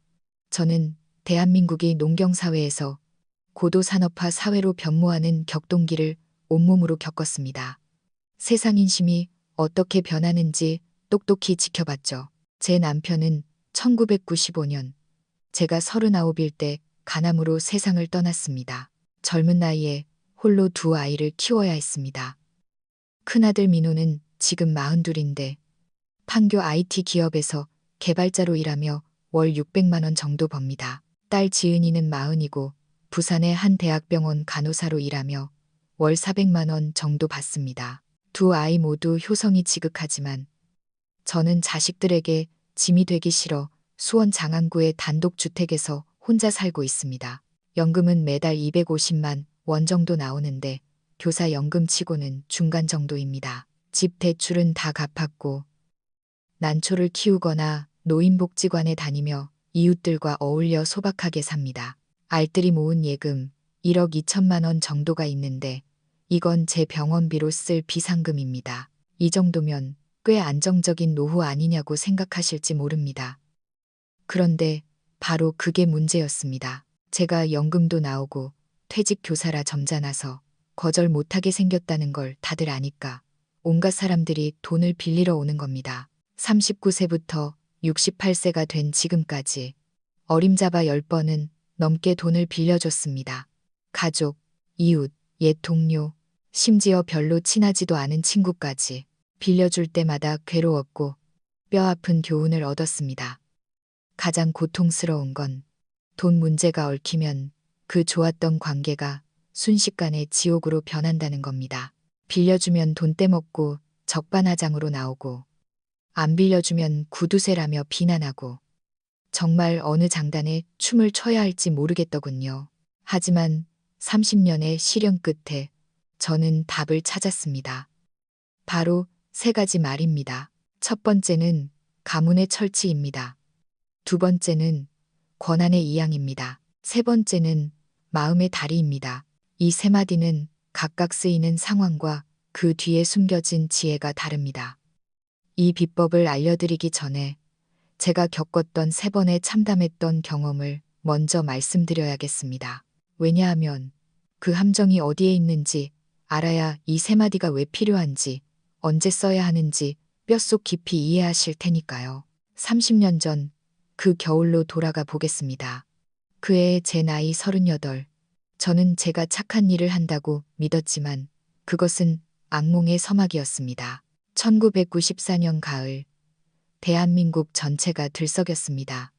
저는 대한민국이 농경사회에서 고도산업화 사회로 변모하는 격동기를 온몸으로 겪었습니다. 세상 인심이 어떻게 변하는지 똑똑히 지켜봤죠. 제 남편은 1995년 제가 39일 때 간암으로 세상을 떠났습니다. 젊은 나이에 홀로 두 아이를 키워야 했습니다. 큰아들 민호는 지금 42인데 판교 IT 기업에서 개발자로 일하며 월 600만 원 정도 법니다. 딸 지은이는 40이고 부산의 한 대학병원 간호사로 일하며 월 400만 원 정도 받습니다. 두 아이 모두 효성이 지극하지만 저는 자식들에게 짐이 되기 싫어 수원 장안구의 단독주택에서 혼자 살고 있습니다. 연금은 매달 250만 원 정도 나오는데 교사 연금 치고는 중간 정도입니다. 집 대출은 다 갚았고 난초를 키우거나 노인복지관에 다니며 이웃들과 어울려 소박하게 삽니다. 알뜰히 모은 예금 1억 2천만 원 정도가 있는데 이건 제 병원비로 쓸 비상금입니다. 이 정도면 꽤 안정적인 노후 아니냐고 생각하실지 모릅니다. 그런데 바로 그게 문제였습니다. 제가 연금도 나오고 퇴직 교사라 점잖아서 거절 못하게 생겼다는 걸 다들 아니까 온갖 사람들이 돈을 빌리러 오는 겁니다. 39세부터 68세가 된 지금까지 어림잡아 10번은 넘게 돈을 빌려줬습니다. 가족, 이웃, 옛 동료, 심지어 별로 친하지도 않은 친구까지 빌려줄 때마다 괴로웠고 뼈아픈 교훈을 얻었습니다. 가장 고통스러운 건 돈 문제가 얽히면 그 좋았던 관계가 순식간에 지옥으로 변한다는 겁니다. 빌려주면 돈 떼먹고 적반하장으로 나오고 안 빌려주면 구두쇠라며 비난하고 정말 어느 장단에 춤을 춰야 할지 모르겠더군요. 하지만 30년의 시련 끝에 저는 답을 찾았습니다. 바로 세 가지 말입니다. 첫 번째는 가문의 철치입니다. 두 번째는 권한의 이양입니다. 세 번째는 마음의 다리입니다. 이 세 마디는 각각 쓰이는 상황과 그 뒤에 숨겨진 지혜가 다릅니다. 이 비법을 알려드리기 전에 제가 겪었던 3번의 참담했던 경험을 먼저 말씀드려야겠습니다. 왜냐하면 그 함정이 어디에 있는지 알아야 이 세 마디가 왜 필요한지 언제 써야 하는지 뼛속 깊이 이해하실 테니까요. 30년 전 그 겨울로 돌아가 보겠습니다. 그해 제 나이 38. 저는 제가 착한 일을 한다고 믿었지만 그것은 악몽의 서막이었습니다. 1994년 가을 대한민국 전체가 들썩였습니다.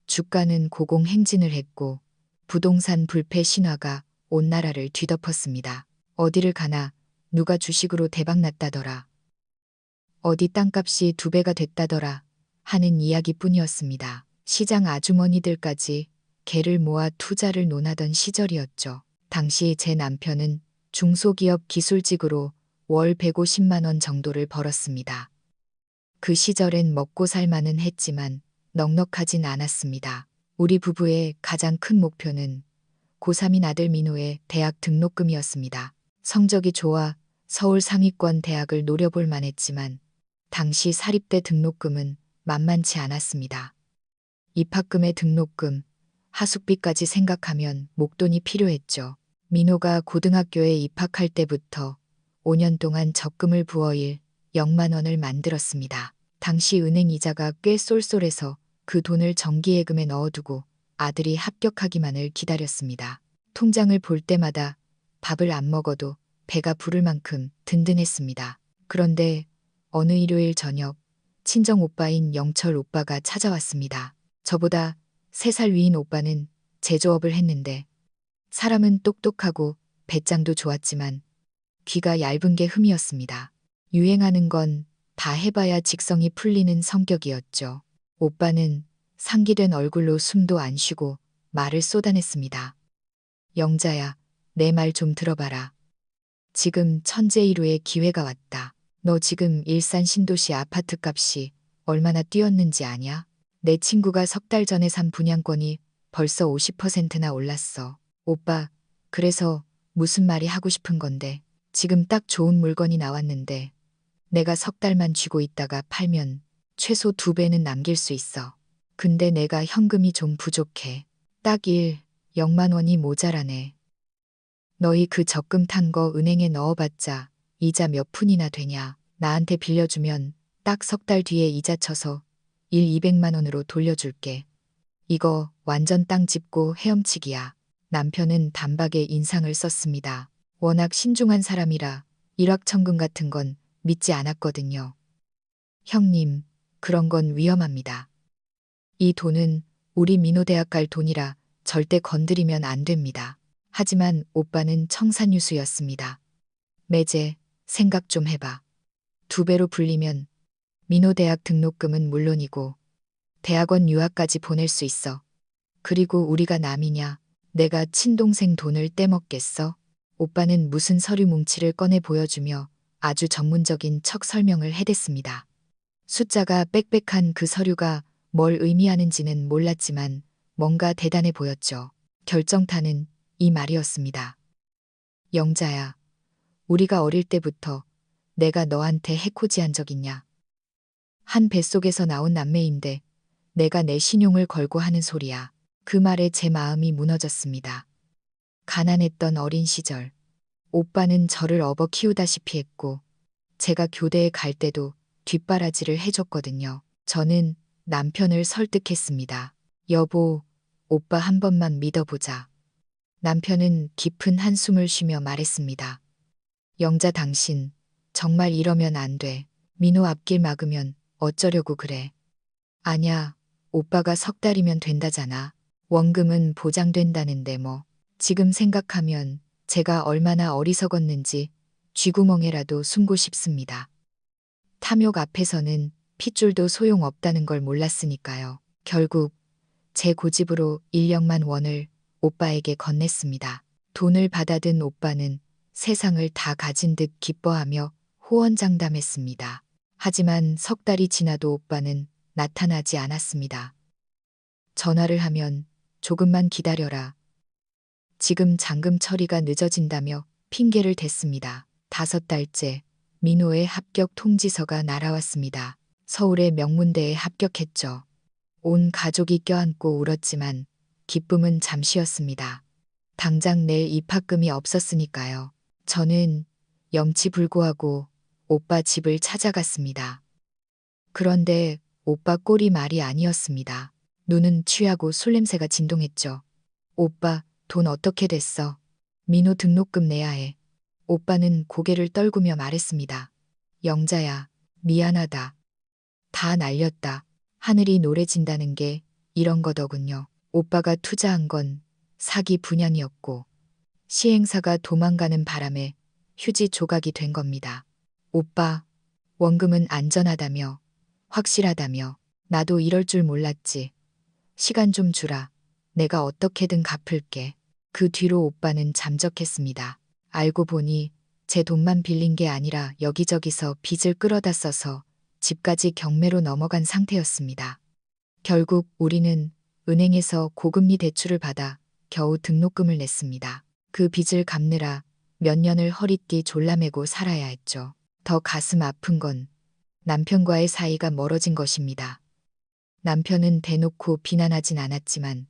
주가는 고공행진을 했고 부동산 불패 신화가 온 나라를 뒤덮었습니다. 어디를 가나 누가 주식으로 대박났다더라. 어디 땅값이 2배가 됐다더라 하는 이야기뿐이었습니다. 시장 아주머니들까지 개를 모아 투자를 논하던 시절이었죠. 당시 제 남편은 중소기업 기술직으로 월 150만 원 정도를 벌었습니다. 그 시절엔 먹고 살만은 했지만 넉넉하진 않았습니다. 우리 부부의 가장 큰 목표는 고3인 아들 민호의 대학 등록금이었습니다. 성적이 좋아 서울 상위권 대학을 노려볼 만했지만 당시 사립대 등록금은 만만치 않았습니다. 입학금의 등록금, 하숙비까지 생각하면 목돈이 필요했죠. 민호가 고등학교에 입학할 때부터 5년 동안 적금을 부어 0만 원을 만들었습니다. 당시 은행 이자가 꽤 쏠쏠해서 그 돈을 정기예금에 넣어두고 아들이 합격하기만을 기다렸습니다. 통장을 볼 때마다 밥을 안 먹어도 배가 부를 만큼 든든했습니다. 그런데 어느 일요일 저녁 친정 오빠인 영철 오빠가 찾아왔습니다. 저보다 3살 위인 오빠는 제조업을 했는데 사람은 똑똑하고 배짱도 좋았지만 귀가 얇은 게 흠이었습니다. 유행하는 건 다 해봐야 직성이 풀리는 성격이었죠. 오빠는 상기된 얼굴로 숨도 안 쉬고 말을 쏟아냈습니다. 영자야, 내 말 좀 들어봐라. 지금 천재일우의 기회가 왔다. 너 지금 일산 신도시 아파트 값이 얼마나 뛰었는지 아냐? 내 친구가 3달 전에 산 분양권이 벌써 50%나 올랐어. 오빠, 그래서 무슨 말이 하고 싶은 건데 지금 딱 좋은 물건이 나왔는데 내가 3달만 쥐고 있다가 팔면 최소 2배는 남길 수 있어. 근데 내가 현금이 좀 부족해. 딱 0만 원이 모자라네. 너희 그 적금 탄 거 은행에 넣어봤자 이자 몇 푼이나 되냐. 나한테 빌려주면 딱 3달 뒤에 이자 쳐서 200만 원으로 돌려줄게. 이거 완전 땅 짚고 헤엄치기야. 남편은 단박에 인상을 썼습니다. 워낙 신중한 사람이라 일확천금 같은 건 믿지 않았거든요. 형님, 그런 건 위험합니다. 이 돈은 우리 민호대학 갈 돈이라 절대 건드리면 안 됩니다. 하지만 오빠는 청산유수였습니다. 매제, 생각 좀 해봐. 2배로 불리면 민호대학 등록금은 물론이고 대학원 유학까지 보낼 수 있어. 그리고 우리가 남이냐? 내가 친동생 돈을 떼먹겠어? 오빠는 무슨 서류 뭉치를 꺼내 보여주며 아주 전문적인 척 설명을 해댔습니다. 숫자가 빽빽한 그 서류가 뭘 의미하는지는 몰랐지만 뭔가 대단해 보였죠. 결정타는 이 말이었습니다. 영자야, 우리가 어릴 때부터 내가 너한테 해코지한 적 있냐? 한 뱃속에서 나온 남매인데 내가 내 신용을 걸고 하는 소리야. 그 말에 제 마음이 무너졌습니다. 가난했던 어린 시절, 오빠는 저를 업어 키우다시피 했고 제가 교대에 갈 때도 뒷바라지를 해줬거든요. 저는 남편을 설득했습니다. 여보, 오빠 한 번만 믿어보자. 남편은 깊은 한숨을 쉬며 말했습니다. 영자 당신, 정말 이러면 안 돼. 민호 앞길 막으면 어쩌려고 그래. 아냐, 오빠가 3달이면 된다잖아. 원금은 보장된다는데 뭐. 지금 생각하면 제가 얼마나 어리석었는지 쥐구멍에라도 숨고 싶습니다. 탐욕 앞에서는 핏줄도 소용없다는 걸 몰랐으니까요. 결국 제 고집으로 1억만 원을 오빠에게 건넸습니다. 돈을 받아든 오빠는 세상을 다 가진 듯 기뻐하며 호언장담했습니다. 하지만 3달이 지나도 오빠는 나타나지 않았습니다. 전화를 하면 조금만 기다려라. 지금 잔금 처리가 늦어진다며 핑계를 댔습니다. 5달째 민호의 합격 통지서가 날아왔습니다. 서울의 명문대에 합격했죠. 온 가족이 껴안고 울었지만 기쁨은 잠시였습니다. 당장 낼 입학금이 없었으니까요. 저는 염치불고하고 오빠 집을 찾아갔습니다. 그런데 오빠 꼴이 말이 아니었습니다. 눈은 취하고 술 냄새가 진동했죠. 오빠, 돈 어떻게 됐어? 민호 등록금 내야 해. 오빠는 고개를 떨구며 말했습니다. 영자야, 미안하다. 다 날렸다. 하늘이 노래진다는 게 이런 거더군요. 오빠가 투자한 건 사기 분양이었고 시행사가 도망가는 바람에 휴지 조각이 된 겁니다. 오빠, 원금은 안전하다며, 확실하다며, 나도 이럴 줄 몰랐지. 시간 좀 주라. 내가 어떻게든 갚을게. 그 뒤로 오빠는 잠적했습니다. 알고 보니 제 돈만 빌린 게 아니라 여기저기서 빚을 끌어다 써서 집까지 경매로 넘어간 상태였습니다. 결국 우리는 은행에서 고금리 대출을 받아 겨우 등록금을 냈습니다. 그 빚을 갚느라 몇 년을 허리띠 졸라매고 살아야 했죠. 더 가슴 아픈 건 남편과의 사이가 멀어진 것입니다. 남편은 대놓고 비난하진 않았지만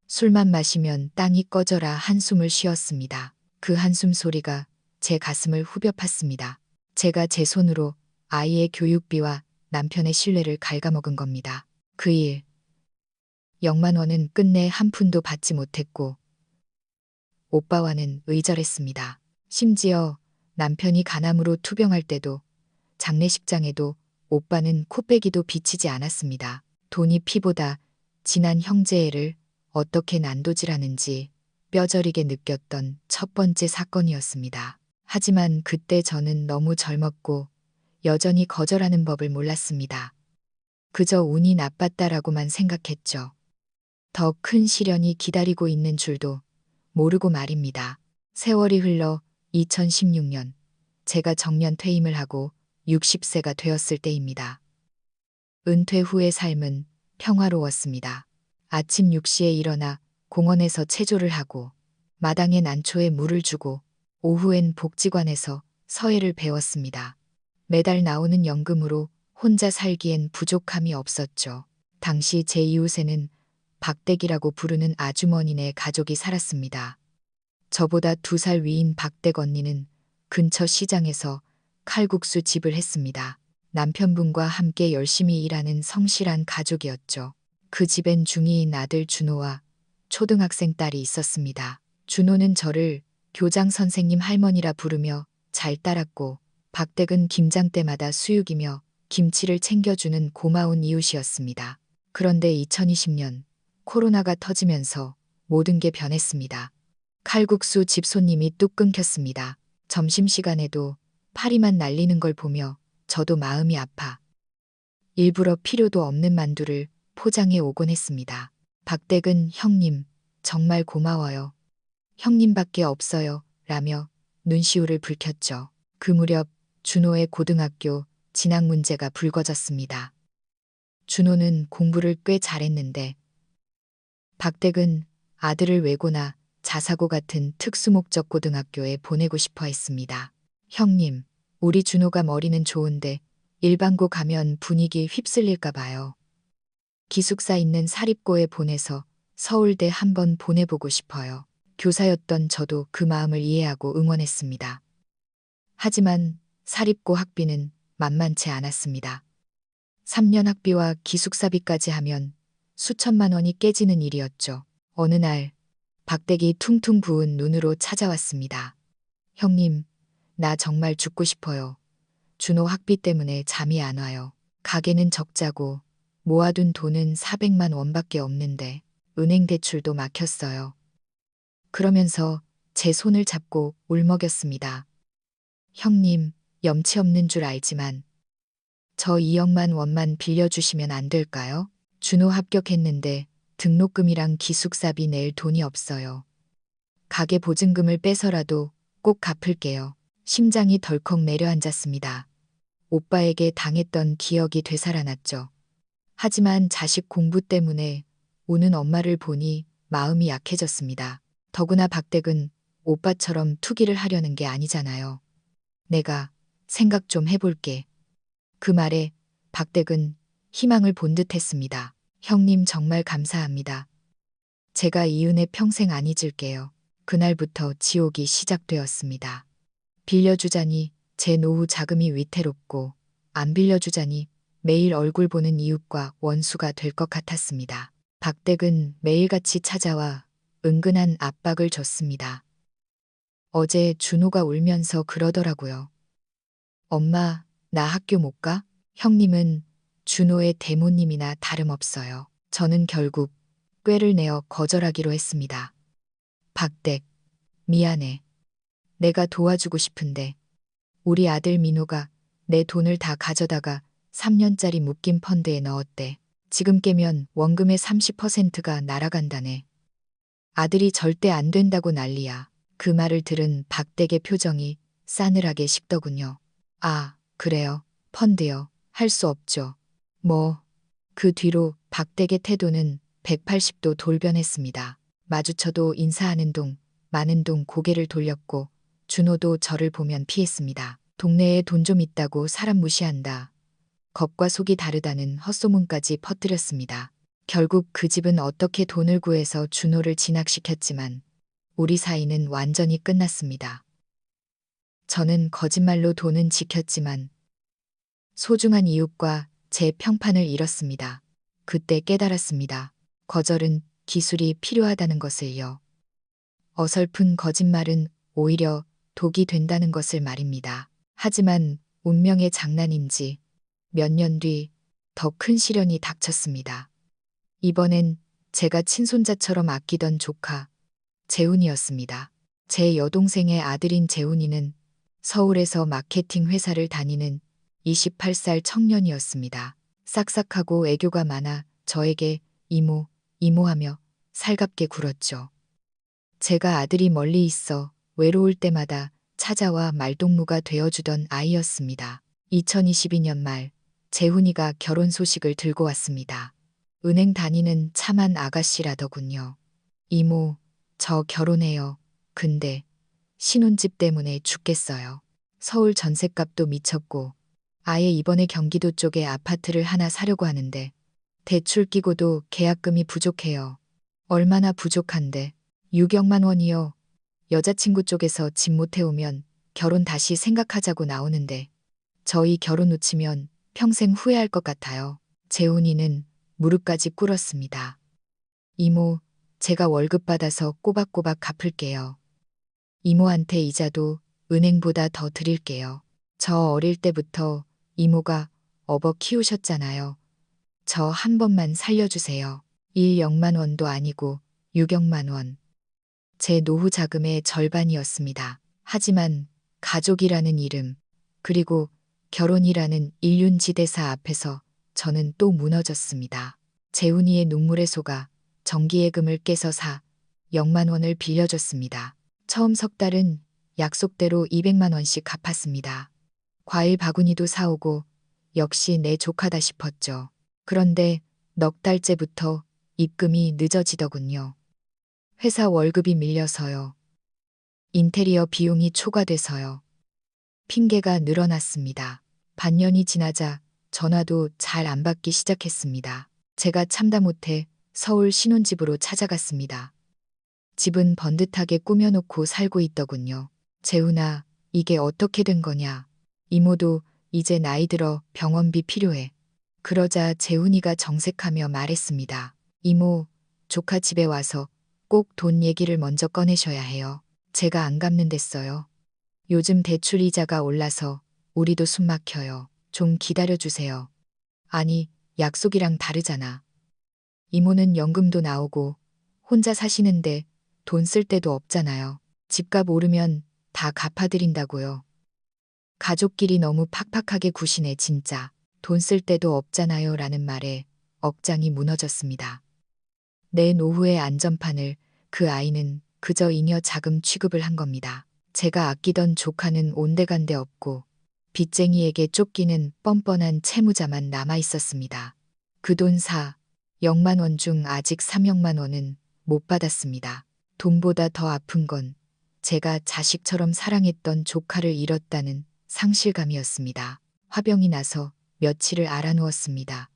술만 마시면 땅이 꺼져라 한숨을 쉬었습니다. 그 한숨 소리가 제 가슴을 후벼 팠습니다. 제가 제 손으로 아이의 교육비와 남편의 신뢰를 갉아먹은 겁니다. 그 일, 0만 원은 끝내 한 푼도 받지 못했고 오빠와는 의절했습니다. 심지어 남편이 간암으로 투병할 때도 장례식장에도 오빠는 코빼기도 비치지 않았습니다. 돈이 피보다 진한 형제애를 어떻게 난도질하는지 뼈저리게 느꼈던 첫 번째 사건이었습니다. 하지만 그때 저는 너무 젊었고 여전히 거절하는 법을 몰랐습니다. 그저 운이 나빴다라고만 생각했죠. 더 큰 시련이 기다리고 있는 줄도 모르고 말입니다. 세월이 흘러 2016년 제가 정년 퇴임을 하고 60세가 되었을 때입니다. 은퇴 후의 삶은 평화로웠습니다. 아침 6시에 일어나 공원에서 체조를 하고 마당에 난초에 물을 주고 오후엔 복지관에서 서예를 배웠습니다. 매달 나오는 연금으로 혼자 살기엔 부족함이 없었죠. 당시 제 이웃에는 박대기라고 부르는 아주머니네 가족이 살았습니다. 저보다 2살 위인 박댁 언니는 근처 시장에서 칼국수 집을 했습니다. 남편분과 함께 열심히 일하는 성실한 가족이었죠. 그 집엔 중2인 아들 준호와 초등학생 딸이 있었습니다. 준호는 저를 교장 선생님 할머니라 부르며 잘 따랐고 박댁은 김장 때마다 수육이며 김치를 챙겨주는 고마운 이웃이었습니다. 그런데 2020년 코로나가 터지면서 모든 게 변했습니다. 칼국수 집 손님이 뚝 끊겼습니다. 점심시간에도 파리만 날리는 걸 보며 저도 마음이 아파 일부러 필요도 없는 만두를 포장해 오곤 했습니다. 박댁은 형님, 정말 고마워요. 형님밖에 없어요. 라며 눈시울을 붉혔죠. 그 무렵 준호의 고등학교 진학 문제가 불거졌습니다. 준호는 공부를 꽤 잘했는데 박댁은 아들을 외고나 자사고 같은 특수목적 고등학교에 보내고 싶어 했습니다. 형님, 우리 준호가 머리는 좋은데 일반고 가면 분위기 휩쓸릴까 봐요. 기숙사 있는 사립고에 보내서 서울대 한번 보내보고 싶어요. 교사였던 저도 그 마음을 이해하고 응원했습니다. 하지만 사립고 학비는 만만치 않았습니다. 3년 학비와 기숙사비까지 하면 수천만 원이 깨지는 일이었죠. 어느 날 박댁이 퉁퉁 부은 눈으로 찾아왔습니다. 형님, 나 정말 죽고 싶어요. 준호 학비 때문에 잠이 안 와요. 가게는 적자고 모아둔 돈은 400만 원밖에 없는데 은행 대출도 막혔어요. 그러면서 제 손을 잡고 울먹였습니다. 형님, 염치 없는 줄 알지만 저 2억만 원만 빌려주시면 안 될까요? 준호 합격했는데 등록금이랑 기숙사비 낼 돈이 없어요. 가게 보증금을 빼서라도 꼭 갚을게요. 심장이 덜컥 내려앉았습니다. 오빠에게 당했던 기억이 되살아났죠. 하지만 자식 공부 때문에 우는 엄마를 보니 마음이 약해졌습니다. 더구나 박댁은 오빠처럼 투기를 하려는 게 아니잖아요. 내가 생각 좀 해볼게. 그 말에 박댁은 희망을 본 듯했습니다. 형님 정말 감사합니다. 제가 이 은혜 평생 안 잊을게요. 그날부터 지옥이 시작되었습니다. 빌려주자니 제 노후 자금이 위태롭고 안 빌려주자니 매일 얼굴 보는 이웃과 원수가 될 것 같았습니다. 박댁은 매일같이 찾아와 은근한 압박을 줬습니다. 어제 준호가 울면서 그러더라고요. 엄마, 나 학교 못 가? 형님은 준호의 대모님이나 다름없어요. 저는 결국 꾀를 내어 거절하기로 했습니다. 박댁, 미안해. 내가 도와주고 싶은데 우리 아들 민호가 내 돈을 다 가져다가 3년짜리 묶인 펀드에 넣었대. 지금 깨면 원금의 30%가 날아간다네. 아들이 절대 안 된다고 난리야. 그 말을 들은 박댁의 표정이 싸늘하게 식더군요. 아, 그래요. 펀드요. 할 수 없죠. 뭐. 그 뒤로 박댁의 태도는 180도 돌변했습니다. 마주쳐도 인사하는 둥, 마는 둥 고개를 돌렸고 준호도 저를 보면 피했습니다. 동네에 돈 좀 있다고 사람 무시한다. 겉과 속이 다르다는 헛소문까지 퍼뜨렸습니다. 결국 그 집은 어떻게 돈을 구해서 준호를 진학시켰지만 우리 사이는 완전히 끝났습니다. 저는 거짓말로 돈은 지켰지만 소중한 이웃과 제 평판을 잃었습니다. 그때 깨달았습니다. 거절은 기술이 필요하다는 것을요. 어설픈 거짓말은 오히려 독이 된다는 것을 말입니다. 하지만 운명의 장난인지 몇 년 뒤 더 큰 시련이 닥쳤습니다. 이번엔 제가 친손자처럼 아끼던 조카 재훈이었습니다. 제 여동생의 아들인 재훈이는 서울에서 마케팅 회사를 다니는 28살 청년이었습니다. 싹싹하고 애교가 많아 저에게 이모, 이모하며 살갑게 굴었죠. 제가 아들이 멀리 있어 외로울 때마다 찾아와 말동무가 되어주던 아이였습니다. 2022년 말 재훈이가 결혼 소식을 들고 왔습니다. 은행 다니는 참한 아가씨라더군요. 이모, 저 결혼해요. 근데 신혼집 때문에 죽겠어요. 서울 전셋값도 미쳤고 아예 이번에 경기도 쪽에 아파트를 하나 사려고 하는데 대출 끼고도 계약금이 부족해요. 얼마나 부족한데 6억만 원이요. 여자친구 쪽에서 집 못 해오면 결혼 다시 생각하자고 나오는데 저희 결혼 놓치면 평생 후회할 것 같아요. 재훈이는 무릎까지 꿇었습니다. 이모, 제가 월급 받아서 꼬박꼬박 갚을게요. 이모한테 이자도 은행보다 더 드릴게요. 저 어릴 때부터 이모가 업어 키우셨잖아요. 저 한 번만 살려주세요. 1억만 원도 아니고 6억만 원. 제 노후 자금의 절반이었습니다. 하지만 가족이라는 이름, 그리고 결혼이라는 일륜지대사 앞에서 저는 또 무너졌습니다. 재훈이의 눈물에 속아 정기예금을 깨서 4억만 원을 빌려줬습니다. 처음 석 달은 약속대로 200만 원씩 갚았습니다. 과일 바구니도 사오고 역시 내 조카다 싶었죠. 그런데 넉 달째부터 입금이 늦어지더군요. 회사 월급이 밀려서요. 인테리어 비용이 초과돼서요. 핑계가 늘어났습니다. 반년이 지나자 전화도 잘 안 받기 시작했습니다. 제가 참다 못해 서울 신혼집으로 찾아갔습니다. 집은 번듯하게 꾸며놓고 살고 있더군요. 재훈아, 이게 어떻게 된 거냐. 이모도 이제 나이 들어 병원비 필요해. 그러자 재훈이가 정색하며 말했습니다. 이모, 조카 집에 와서 꼭 돈 얘기를 먼저 꺼내셔야 해요. 제가 안 갚는댔어요. 요즘 대출 이자가 올라서 우리도 숨 막혀요. 좀 기다려주세요. 아니, 약속이랑 다르잖아. 이모는 연금도 나오고 혼자 사시는데 돈 쓸 데도 없잖아요. 집값 오르면 다 갚아드린다고요. 가족끼리 너무 팍팍하게 구시네 진짜. 돈 쓸 데도 없잖아요 라는 말에 억장이 무너졌습니다. 내 노후의 안전판을 그 아이는 그저 잉여 자금 취급을 한 겁니다. 제가 아끼던 조카는 온데간데 없고 빚쟁이에게 쫓기는 뻔뻔한 채무자만 남아 있었습니다. 그 돈 4억만 원 중 아직 3억만 원은 못 받았습니다. 돈보다 더 아픈 건 제가 자식처럼 사랑했던 조카를 잃었다는 상실감이었습니다. 화병이 나서 며칠을 알아누웠습니다.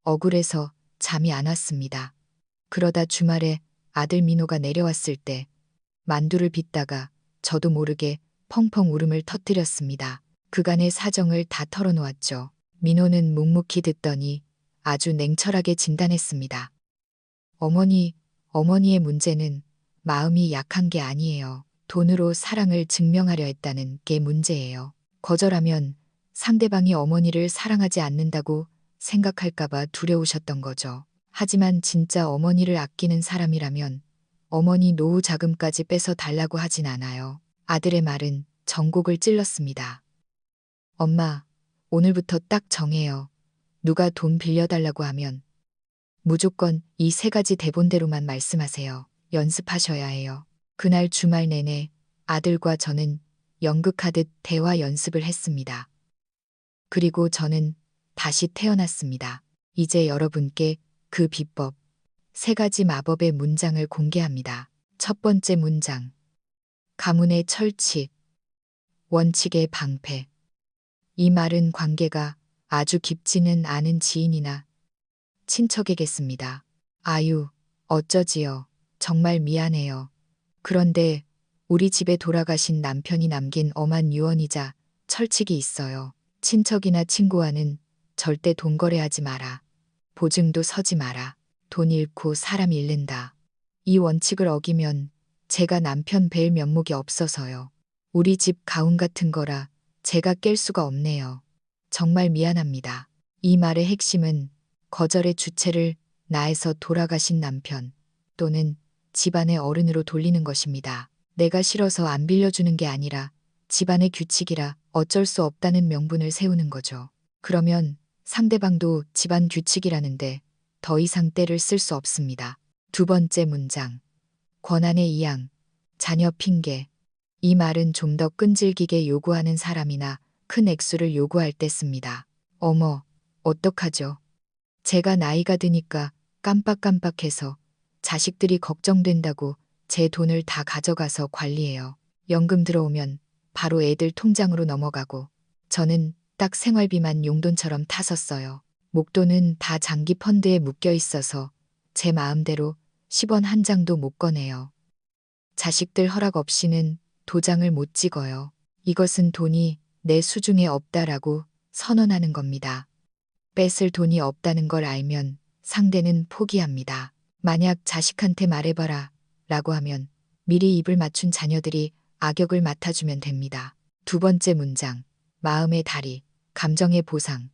억울해서 잠이 안 왔습니다. 그러다 주말에 아들 민호가 내려왔을 때 만두를 빚다가 저도 모르게 펑펑 울음을 터뜨렸습니다. 그간의 사정을 다 털어놓았죠. 민호는 묵묵히 듣더니 아주 냉철하게 진단했습니다. 어머니의 문제는 마음이 약한 게 아니에요. 돈으로 사랑을 증명하려 했다는 게 문제예요. 거절하면 상대방이 어머니를 사랑하지 않는다고 생각할까봐 두려우셨던 거죠. 하지만 진짜 어머니를 아끼는 사람이라면 어머니 노후 자금까지 빼서 달라고 하진 않아요. 아들의 말은 전곡을 찔렀습니다. 엄마, 오늘부터 딱 정해요. 누가 돈 빌려달라고 하면 무조건 이 3가지 대본대로만 말씀하세요. 연습하셔야 해요. 그날 주말 내내 아들과 저는 연극하듯 대화 연습을 했습니다. 그리고 저는 다시 태어났습니다. 이제 여러분께 그 비법, 3가지 마법의 문장을 공개합니다. 첫 번째 문장. 가문의 철칙, 원칙의 방패. 이 말은 관계가 아주 깊지는 않은 지인이나 친척에겠습니다. 아유, 어쩌지요. 정말 미안해요. 그런데 우리 집에 돌아가신 남편이 남긴 엄한 유언이자 철칙이 있어요. 친척이나 친구와는 절대 돈 거래하지 마라. 보증도 서지 마라. 돈 잃고 사람 잃는다. 이 원칙을 어기면 제가 남편 뵐 면목이 없어서요. 우리 집 가훈 같은 거라 제가 깰 수가 없네요. 정말 미안합니다. 이 말의 핵심은 거절의 주체를 나에서 돌아가신 남편 또는 집안의 어른으로 돌리는 것입니다. 내가 싫어서 안 빌려주는 게 아니라 집안의 규칙이라 어쩔 수 없다는 명분을 세우는 거죠. 그러면 상대방도 집안 규칙이라는데 더 이상 떼를 쓸 수 없습니다. 두 번째 문장. 권한의 이양, 자녀 핑계. 이 말은 좀 더 끈질기게 요구하는 사람이나 큰 액수를 요구할 때 씁니다. 어머, 어떡하죠? 제가 나이가 드니까 깜빡깜빡해서 자식들이 걱정된다고 제 돈을 다 가져가서 관리해요. 연금 들어오면 바로 애들 통장으로 넘어가고 저는 딱 생활비만 용돈처럼 타서 써요. 목돈은 다 장기 펀드에 묶여 있어서 제 마음대로 10원 한 장도 못 꺼내요. 자식들 허락 없이는 도장을 못 찍어요. 이것은 돈이 내 수중에 없다라고 선언하는 겁니다. 뺏을 돈이 없다는 걸 알면 상대는 포기합니다. 만약 자식한테 말해봐라 라고 하면 미리 입을 맞춘 자녀들이 악역을 맡아주면 됩니다. 두 번째 문장. 마음의 다리, 감정의 보상.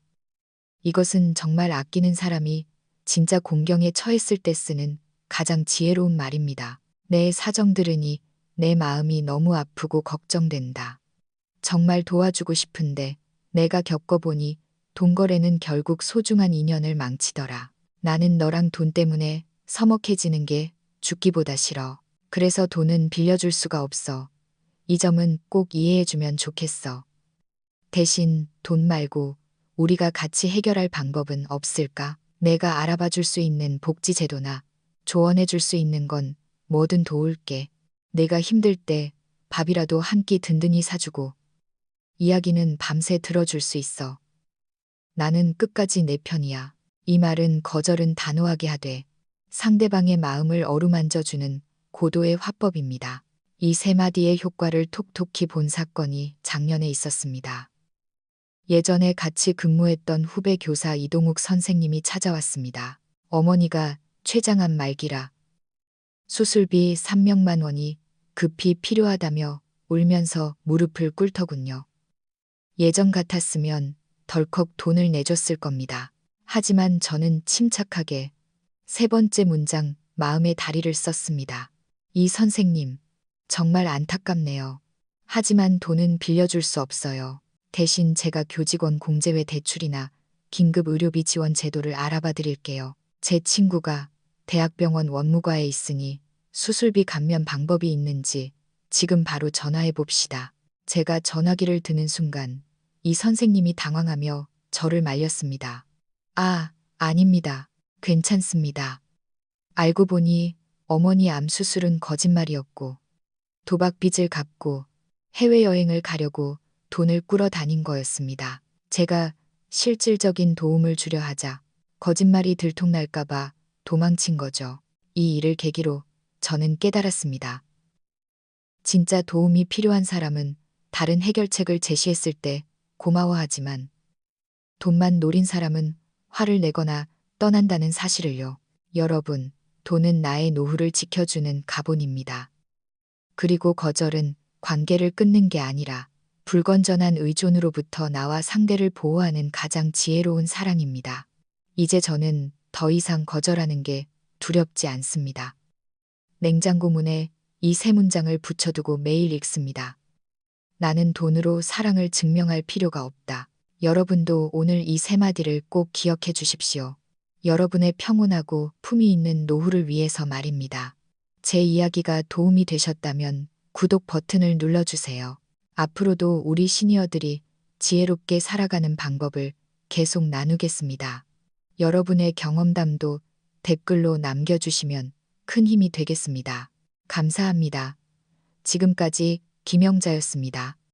이것은 정말 아끼는 사람이 진짜 공경에 처했을 때 쓰는 가장 지혜로운 말입니다. 내 사정 들으니 내 마음이 너무 아프고 걱정된다. 정말 도와주고 싶은데 내가 겪어보니 돈거래는 결국 소중한 인연을 망치더라. 나는 너랑 돈 때문에 서먹해지는 게 죽기보다 싫어. 그래서 돈은 빌려줄 수가 없어. 이 점은 꼭 이해해주면 좋겠어. 대신 돈 말고 우리가 같이 해결할 방법은 없을까? 내가 알아봐 줄 수 있는 복지 제도나 조언해 줄 수 있는 건 뭐든 도울게. 내가 힘들 때 밥이라도 한 끼 든든히 사주고 이야기는 밤새 들어줄 수 있어. 나는 끝까지 내 편이야. 이 말은 거절은 단호하게 하되 상대방의 마음을 어루만져주는 고도의 화법입니다. 이 세 마디의 효과를 톡톡히 본 사건이 작년에 있었습니다. 예전에 같이 근무했던 후배 교사 이동욱 선생님이 찾아왔습니다. 어머니가 췌장암 말기라 수술비 300만 원이 급히 필요하다며 울면서 무릎을 꿇더군요. 예전 같았으면 덜컥 돈을 내줬을 겁니다. 하지만 저는 침착하게 세 번째 문장 마음의 다리를 썼습니다. 이 선생님, 정말 안타깝네요. 하지만 돈은 빌려줄 수 없어요. 대신 제가 교직원 공제회 대출이나 긴급 의료비 지원 제도를 알아봐 드릴게요. 제 친구가 대학병원 원무과에 있으니 수술비 감면 방법이 있는지 지금 바로 전화해 봅시다. 제가 전화기를 드는 순간 이 선생님이 당황하며 저를 말렸습니다. 아, 아닙니다. 괜찮습니다. 알고 보니 어머니 암 수술은 거짓말이었고 도박 빚을 갚고 해외여행을 가려고 돈을 꾸러 다닌 거였습니다. 제가 실질적인 도움을 주려 하자 거짓말이 들통날까봐 도망친 거죠. 이 일을 계기로 저는 깨달았습니다. 진짜 도움이 필요한 사람은 다른 해결책을 제시했을 때 고마워하지만 돈만 노린 사람은 화를 내거나 떠난다는 사실을요. 여러분, 돈은 나의 노후를 지켜주는 가본입니다. 그리고 거절은 관계를 끊는 게 아니라 불건전한 의존으로부터 나와 상대를 보호하는 가장 지혜로운 사랑입니다. 이제 저는 더 이상 거절하는 게 두렵지 않습니다. 냉장고 문에 이 세 문장을 붙여두고 매일 읽습니다. 나는 돈으로 사랑을 증명할 필요가 없다. 여러분도 오늘 이 세 마디를 꼭 기억해 주십시오. 여러분의 평온하고 품위 있는 노후를 위해서 말입니다. 제 이야기가 도움이 되셨다면 구독 버튼을 눌러주세요. 앞으로도 우리 시니어들이 지혜롭게 살아가는 방법을 계속 나누겠습니다. 여러분의 경험담도 댓글로 남겨주시면 큰 힘이 되겠습니다. 감사합니다. 지금까지 김영자였습니다.